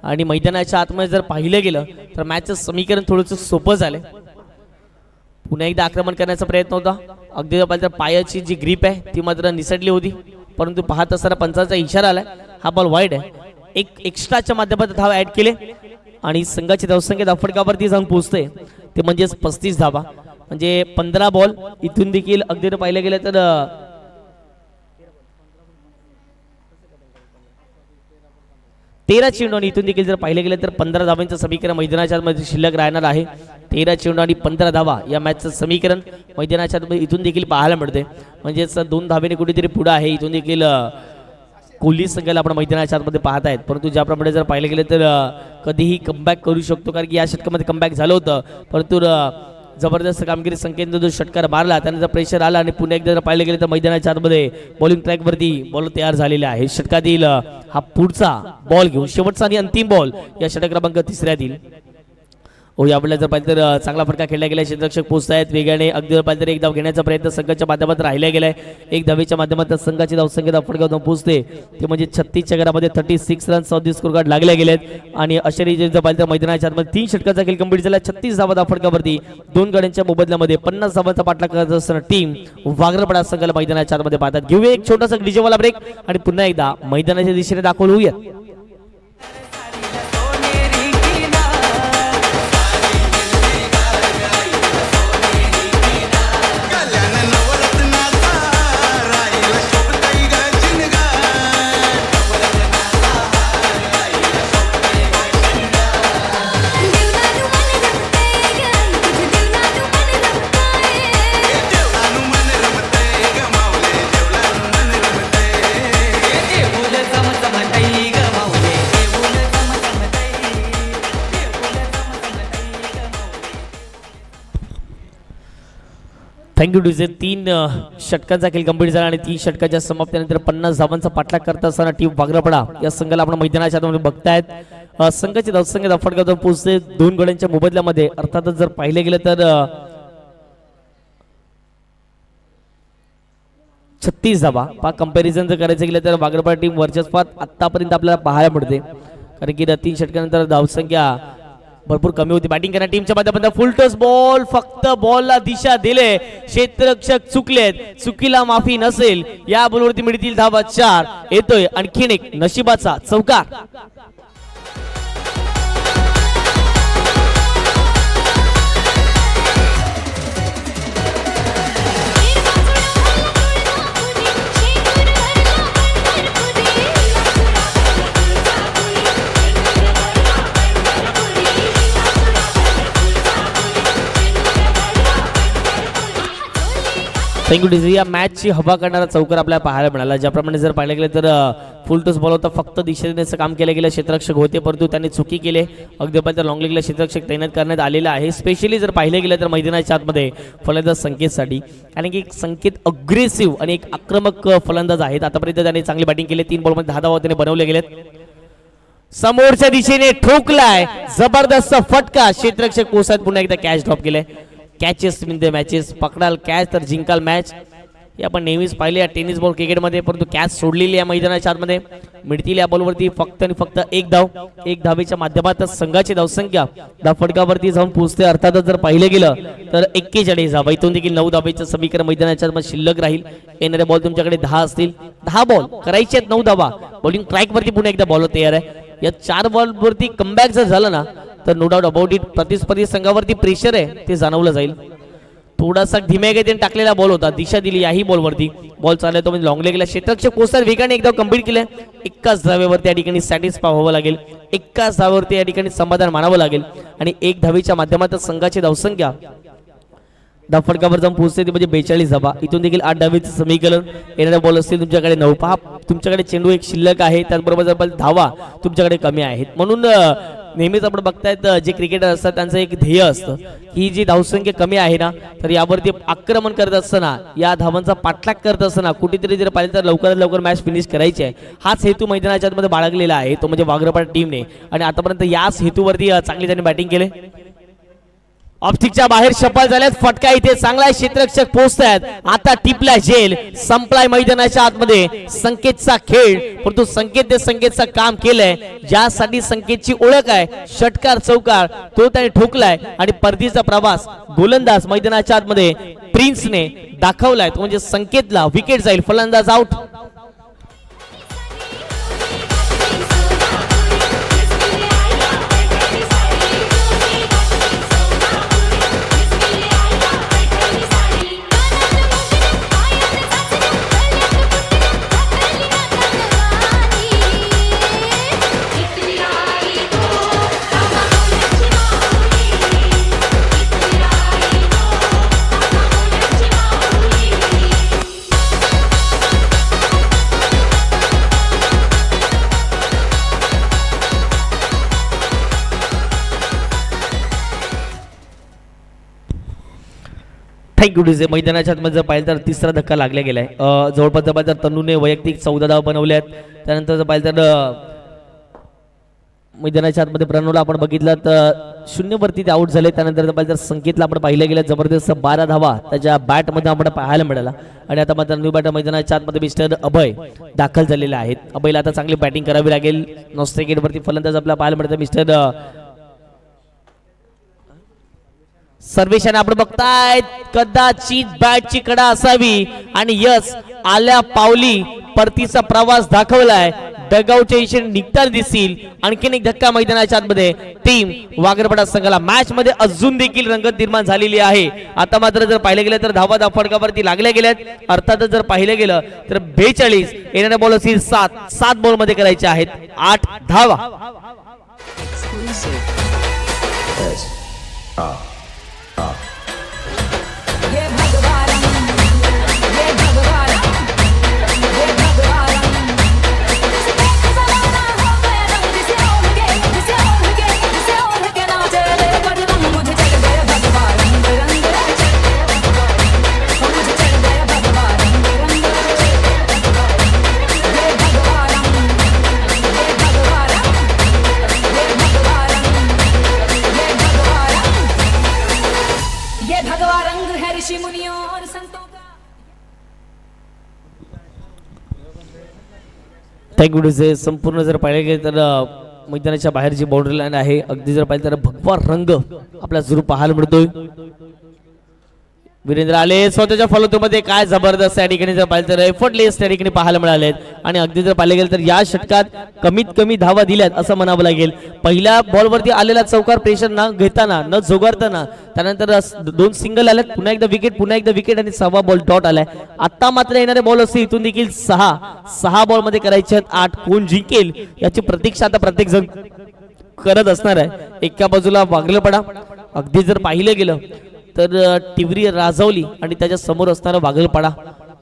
आणि मैदानाच्या आतमध्ये जर पाहिलं गेलं तर मॅचचं समीकरण थोडंसं सोपं झालंय. पुन्हा एकदा आक्रमण करण्याचा प्रयत्न होता. अगदी तर पायाची जी ग्रीप आहे ती मात्र निसटली होती, परंतु पाहत असताना पंचाचा इशारा आलाय. हा बॉल वाईड आहे. एक एक्स्ट्राच्या माध्यमातून धावा ऍड केले आणि संघाची धावसंख्या फटकावरती जाऊन पोहोचते, ते म्हणजेच 35 धावा. म्हणजे 15 बॉल इथून देखील अगदी पाहिलं गेलं तर 13 चेंडू आणि इथून देखील जर पाहिलं गेलं तर 15 धावांचं समीकरण मैदानाच्या आतमध्ये शिल्लक राहणार आहे. 13 चेंडू आणि 15 धावा या मॅचचं समीकरण मैदानाच्या आतमध्ये इथून देखील पाहायला मिळते. म्हणजेच 2 धावेने कुठेतरी पुढे आहे. इथून देखील कोहली संघाला आपण मैदानाच्या आतमध्ये पाहत आहेत, परंतु ज्याप्रमाणे जर पाहिलं गेलं तर कधीही कमबॅक करू शकतो, कारण की या षटकामध्ये कमबॅक झालं होतं. परंतु जबरदस्त कामगिरी संकेतने जो षटकार मारला त्याने जर प्रेशर आला आणि पुन्हा एकदा जर पाहिलं गेलं तर मैदानाच्या आतमध्ये बॉलिंग ट्रॅकवरती बॉल तयार झालेला आहे. षटकातील हा पुढचा बॉल घेऊन शेवटचा आणि अंतिम बॉल या षटक क्रमांक 3 यावेळेला जर पाहिजे तर चांगला फटका खेळला गेला. क्षेत्ररक्षक पोहोचत आहेत वेगाने. अगदी पाहिजे तर एक धाव घेण्याचा प्रयत्न संघाच्या माध्यमातून राहिला गेलाय. एक धावेच्या माध्यमातून संघाची धावसंख्या फटकावून पोहोचते, ते म्हणजे 36च्या घरामध्ये 36 रन 34 स्कोर कार्ड लागले गेलेत. आणि अशा रीतीने जर पाहिजे तर मैदानाच्या आतमध्ये 3 षटकाचा खेळ कंप्लीट झाला. 36 धावा फटकावरती 2 गड्यांच्या मोबदल्यामध्ये 50 धावांचा पाठलाग करत असताना टीम वाघरपाडा संघाला मैदानाच्या आतमध्ये पाहतात. घेऊया एक छोटासा डीजेवाला ब्रेक आणि पुन्हा एकदा मैदानाच्या दिशेने दाखल होऊया. Thank you DJ. 3 षटकांचा खेळ कंप्लीट झाला आणि 3 षटकाच्या समाप्तीनंतर 50 धावांचा पाठलाग करत असताना टीम वागरापडा या संघाला आपण मैदानाच्या आतमध्ये बघतायत. संघाचे धावसंख्या धाफडगाव पोहोचते 2 गड्यांच्या मोबदल्यामध्ये. अर्थातच जर पाहिले गेलं तर 36 धावा. कंपॅरिझन जर करायचं गेलं तर वागरापडा टीम वर्चस्वात आतापर्यंत आपल्याला पाहायला मिळते, कारण की 3 षटकानंतर धावसंख्या भरपूर कमी होती. बॅटिंग करणाऱ्या टीमच्या माध्यमातून फुल टॉस बॉल, फक्त बॉलला दिशा दिले, क्षेत्ररक्षक चुकलेत, चुकीला माफी नसेल. या बॉलवरती मिळतील धावा 4. येतोय आणखीन एक नशिबाचा चौकार. Thank you DJ. या मॅचची हवा करणारा चौकार आपल्याला पाहायला मिळाला. ज्याप्रमाणे जर पाहिलं गेलं तर फुल टॉस बॉल होता, फक्त दिशा देण्याचं काम केलं गेलं. क्षेत्ररक्षक होते परंतु त्यांनी चुकी केले. अगदी पर्यंत लॉंग लेगला क्षेत्ररक्षक तैनात करण्यात आलेला आहे. स्पेशली जर पाहिलं गेलं तर मैदानाच्या आतमध्ये फलंदाज संकेतसाठी, कारण की संकेत अग्रेसिव्ह आणि एक आक्रमक फलंदाज आहेत. आतापर्यंत त्यांनी चांगली बॅटिंग केली. 3 बॉलमध्ये 10 धावा त्याने बनवले गेलेत. समोरच्या दिशेने ठोकलाय, जबरदस्त फटका. क्षेत्ररक्षक पोहोचत पुन्हा एकदा कॅच ड्रॉप केले. कॅचेस इन द मॅचेस, पकडाल कॅच तर जिंकाल मॅच. हे आपण नेहमीच पाहिले या टेनिस बॉल क्रिकेटमध्ये, परंतु कॅच सोडलेली या मैदानाच्या आतमध्ये. मिळतील या बॉलवरती फक्त आणि फक्त 1 धाव. 1 धावेच्या माध्यमातून संघाची धावसंख्या धाफडगावरती जाऊन पोहोचते. अर्थातच जर पाहिलं गेलं तर 41 धावा. इथून देखील 9 धावेचं समीकरण मैदानाच्या आतमध्ये शिल्लक राहील. येणारे बॉल तुमच्याकडे 10 असतील. 10 बॉल करायचे आहेत, 9 धावा. बॉलिंग ट्रॅकवरती पुन्हा एकदा बॉलर तयार आहे. या 4 बॉलवरती कमबॅक जर झालं ना तर नो डाऊट अबाउट इट प्रतिस्पर्धी संघावरती प्रेशर आहे ते जाणवलं जाईल. थोडासा धीमे गतीने टाकलेला बॉल होता, दिशा दिली याही बॉलवरती. बॉल चालला तो म्हणजे लॉंग लेगला. क्षेत्ररक्षक पोहोचतात वेगाने एकदा कंप्लीट केलं. 1 धावेवरती या ठिकाणी सॅटिस्फाय व्हावं लागेल. 1 धावेवरती या ठिकाणी समाधान मानावं लागेल आणि 1 धावेच्या माध्यमातून संघाची धावसंख्या धाफडगावर जाऊन पोहोचते ते म्हणजे 42 धावा. इथून देखील 8 धावेचं समीकरण. येणारे बॉल असतील तुमच्याकडे 9. पहा तुमच्याकडे चेंडू एक शिल्लक आहे, त्याचबरोबर धावा तुमच्याकडे कमी आहेत. म्हणून नेहमीच आपण बघतायत जे क्रिकेटर असतात त्यांचं एक ध्येय असतं की जी धावसंख्या कमी आहे ना तर यावरती आक्रमण करत असताना, या धावांचा पाठलाग करत असताना कुठेतरी जर पाहिलं तर लवकरात लवकर मॅच फिनिश करायची आहे. हाच हेतू मैदानाच्या आतमध्ये बाळगलेला आहे, तो म्हणजे वागरापडा टीमने. आणि आतापर्यंत याच हेतूवरती चांगली त्यांनी बॅटिंग केले. ऑप्टिकच्या बाहेर सफल झाल्यात. फटका इथे चांगला क्षेत्ररक्षक पोहोचतायत. आता टिपला झेल, संपलाय मैदानाच्या आतमध्ये संकेतचा खेळ. परंतु संकेतचं काम केलंय, ज्यासाठी संकेतची ओळख आहे षटकार चौकार, तो त्याने ठोकलाय. आणि परतीचा प्रवास गोलंदाज मैदानाच्या आतमध्ये प्रिन्सने दाखवलाय, तो म्हणजे संकेतला विकेट जाईल. फलंदाज आउट. Thank you DJ. मैदानाच्या आतमध्ये जर पाहिलं तर 3रा धक्का लागला गेलाय. जवळपास जर पाहिलं तर तनूने वैयक्तिक 14 धावा बनवल्यात. त्यानंतर जर पाहिलं तर मैदानाच्या आतमध्ये प्रणवला आपण बघितलं तर 0 वरती ते आउट झाले. त्यानंतर जर पाहिलं तर संकेतला आपण पाहिलं गेलं जबरदस्त 12 धावा त्याच्या बॅटमध्ये आपण पाहायला मिळाला. आणि आता मात्र न्यू बॅटर मैदानाच्या आतमध्ये मिस्टर अभय दाखल झालेले आहेत. अभयला आता चांगली बॅटिंग करावी लागेल. नॉस्टे गेटवरती फलंदाज आपल्याला पाहायला मिळतं मिस्टर सर्वेशाने आपण बघतायत. कदाचित बॅटची कडा असावी आणि यस आल्या पावली परतीचा प्रवास दाखवलाय. डगआउटच्या इशाने निघताना दिसतील. आणखीन एक धक्का मैदानाच्या आतमध्ये. टीम वागरापडा संघाला मॅच मध्ये अजून देखील रंगत निर्माण झालेली आहे. आता मात्र जर पाहिलं गेलं तर धावा धाफडगावरती लागल्या गेल्यात. अर्थातच जर पाहिलं गेलं तर 42 येणाऱ्या बॉल असतील 7 बॉल मध्ये करायचे आहेत 8 धावा. Thank you DJ. संपूर्ण जर पाहिले गेले तर मैदानाच्या बाहेर जी बाउंड्री लाईन आहे अगदी जर पाहिलं तर भगवा रंग आपला जरूर पाहायला मिळतोय. वीरेंद्र आले स्वतःच्या फॉलोमध्ये काय जबरदस्त या ठिकाणी जर पाहिलं तर एफर्टलेस त्या ठिकाणी पाहायला मिळालेत आणि अगदी जर पाहिले गेलं तर या षटकात कमीत कमी धावा दिल्यात असं म्हणावं लागेल. पहिल्या बॉलवरती आलेला चौकार प्रेशर न घेताना न झुगारताना त्यानंतर 2 सिंगल आल्यात, पुन्हा एकदा विकेट आणि 6वा बॉल डॉट आलाय. आता मात्र येणारे बॉल असते इथून देखील 6 बॉल मध्ये करायचे आहेत 8. कोण जिंकेल याची प्रतीक्षा आता प्रत्येक जण करत असणार आहे. एका बाजूला वागलपडा अगदी जर पाहिलं गेलं तर टिवरी राजवली आणि त्याच्या समोर असणारा वागलपाडा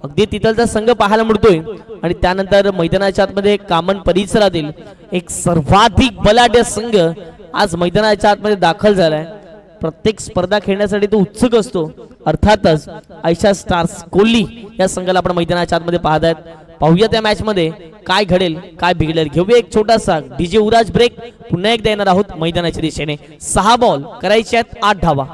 अगदी तिथलचा संघ पाहायला मिळतोय. आणि त्यानंतर मैदानाच्या आतमध्ये कामन परिसरातील एक सर्वाधिक बलाढ्य संघ आज मैदानाच्या आतमध्ये दाखल झालाय. प्रत्येक स्पर्धा खेळण्यासाठी तो उत्सुक असतो. अर्थातच आयशा स्टार्स कोल्ही या संघाला आपण मैदानाच्या आतमध्ये पाहत आहेत. पाहूया त्या मॅच मध्ये काय घडेल काय बिघडेल. घेऊया एक छोटासा डीजे उराज ब्रेक. पुन्हा एकदा येणार आहोत मैदानाच्या दिशेने. 6 बॉल करायचे आहेत 8 धावा.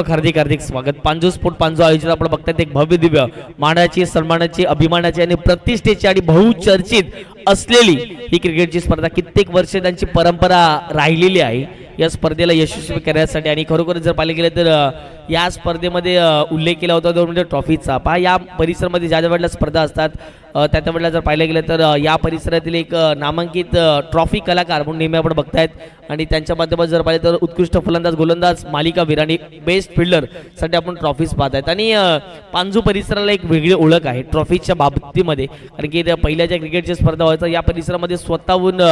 हार्दिक स्वागत. पांजू स्पोर्ट पांजू आयोजित आपण बघतात एक भव्य दिव्य मानाची सन्मानाची अभिमानाची आणि प्रतिष्ठेची आणि बहुचर्चित असलेली ही क्रिकेटची स्पर्धा कित्येक वर्ष त्यांची परंपरा राहिलेली आहे या स्पर्धेला यशस्वी करण्यासाठी. आणि खरोखर जर पाहिले गेले तर या स्पर्धेमध्ये उल्लेख केला होता तो म्हणजे ट्रॉफीचा. पहा या परिसरामध्ये ज्या वेळेला स्पर्धा असतात त्या वेळेला जर पाहिलं गेलं तर या परिसरातील एक नामांकित ट्रॉफी कलाकार म्हणून नेहमी आपण बघतायत. आणि त्यांच्या माध्यमातून जर पाहिलं तर उत्कृष्ट फलंदाज गोलंदाज मालिकावीर आणि बेस्ट फिल्डर साठी आपण ट्रॉफीज पाहत आहेत. आणि पांजू परिसराला एक वेगळी ओळख आहे ट्रॉफीच्या बाबतीमध्ये. कारण की पहिल्या ज्या क्रिकेटची स्पर्धा व्हायचं या परिसरामध्ये स्वतःहून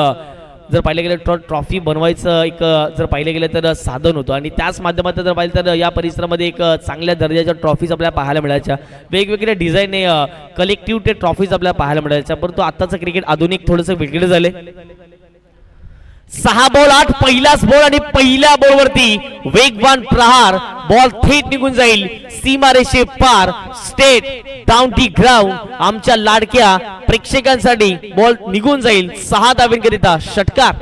जर पाहिलं गेलं ट्रॉफी बनवायचं एक जर पाहिलं गेलं तर साधन होतं. आणि त्याच माध्यमातून जर पाहिलं तर या परिसरामध्ये एक चांगल्या दर्जाच्या ट्रॉफीज आपल्याला पाहायला मिळायच्या. वेगवेगळ्या डिझाईनने कलेक्टिव्ह ते ट्रॉफीज आपल्याला पाहायला मिळायच्या. परंतु आताचं क्रिकेट आधुनिक थोडंसं वेगळं झाले. 6 बॉल 8 पहिलाच बॉल आणि पहिल्या बॉलवरती वेगवान प्रहार. बॉल थेट निघून जाईल सीमारेषे पार. State down the ground. आमच्या लाडक्या प्रेक्षकांसाठी बॉल निघून जाईल 6 धावांकरिता षटकार.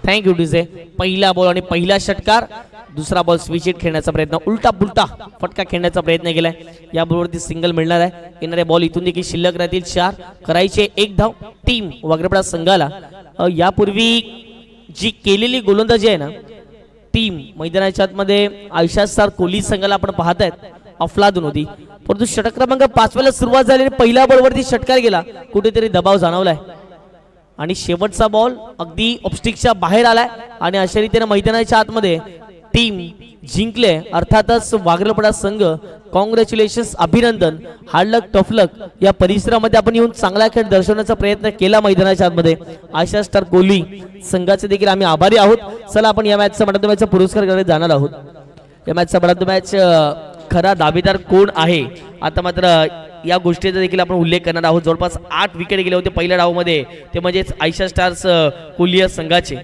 Thank you DJ. पहिला बॉल आणि पहिला षटकार. दुसरा बॉल स्विच हिट खेळण्याचा प्रयत्न, उलटा पुलटा फटका खेळण्याचा प्रयत्न केलाय. या बॉलवरती सिंगल मिळणार आहे. येणारे बॉल इथून देखील शिल्लक राहतील 4. करायचे 1 धाव टीम वागरेपाडा संघाला. यापूर्वी जी केलेली गोलंदाजी आहे ना टीम मैदानाच्या आतमध्ये आयशा स्टार कोल्ही संघाला आपण पाहत आहेत अफलातून होती. परंतु षटक क्रमांक 5 सुरुवात झाली. पहिल्या बॉलवरती षटकार गेला. कुठेतरी दबाव जाणवलाय आणि शेवटचा बॉल अगदी ऑब्स्टिकच्या बाहेर आलाय. आणि अशा रीतीने मैदानाच्या आतमध्ये टीम जिंकले. अर्थातच वागलपडा संघ कॉंग्रॅच्युलेशन्स, अभिनंदन. हार्ड लक टफ लक. या परिसरामध्ये आपण येऊन चांगला खेळ दर्शवण्याचा प्रयत्न केला मैदानाच्या आतमध्ये. आयशा स्टार कोल्ही संघाचे देखील आम्ही आभारी आहोत. चला आपण या मॅचचा मॅन ऑफ द मॅचचा पुरस्कार करत जाणार आहोत. या मॅचचा मॅन ऑफ द मॅच खरा दावेदार कोण आहे आता मात्र या गोष्टीचा देखील आपण उल्लेख करणार आहोत. जवळपास 8 विकेट गेले होते पहिल्या डावमध्ये, ते म्हणजेच आयशा स्टार्स कोल्ही संघाचे.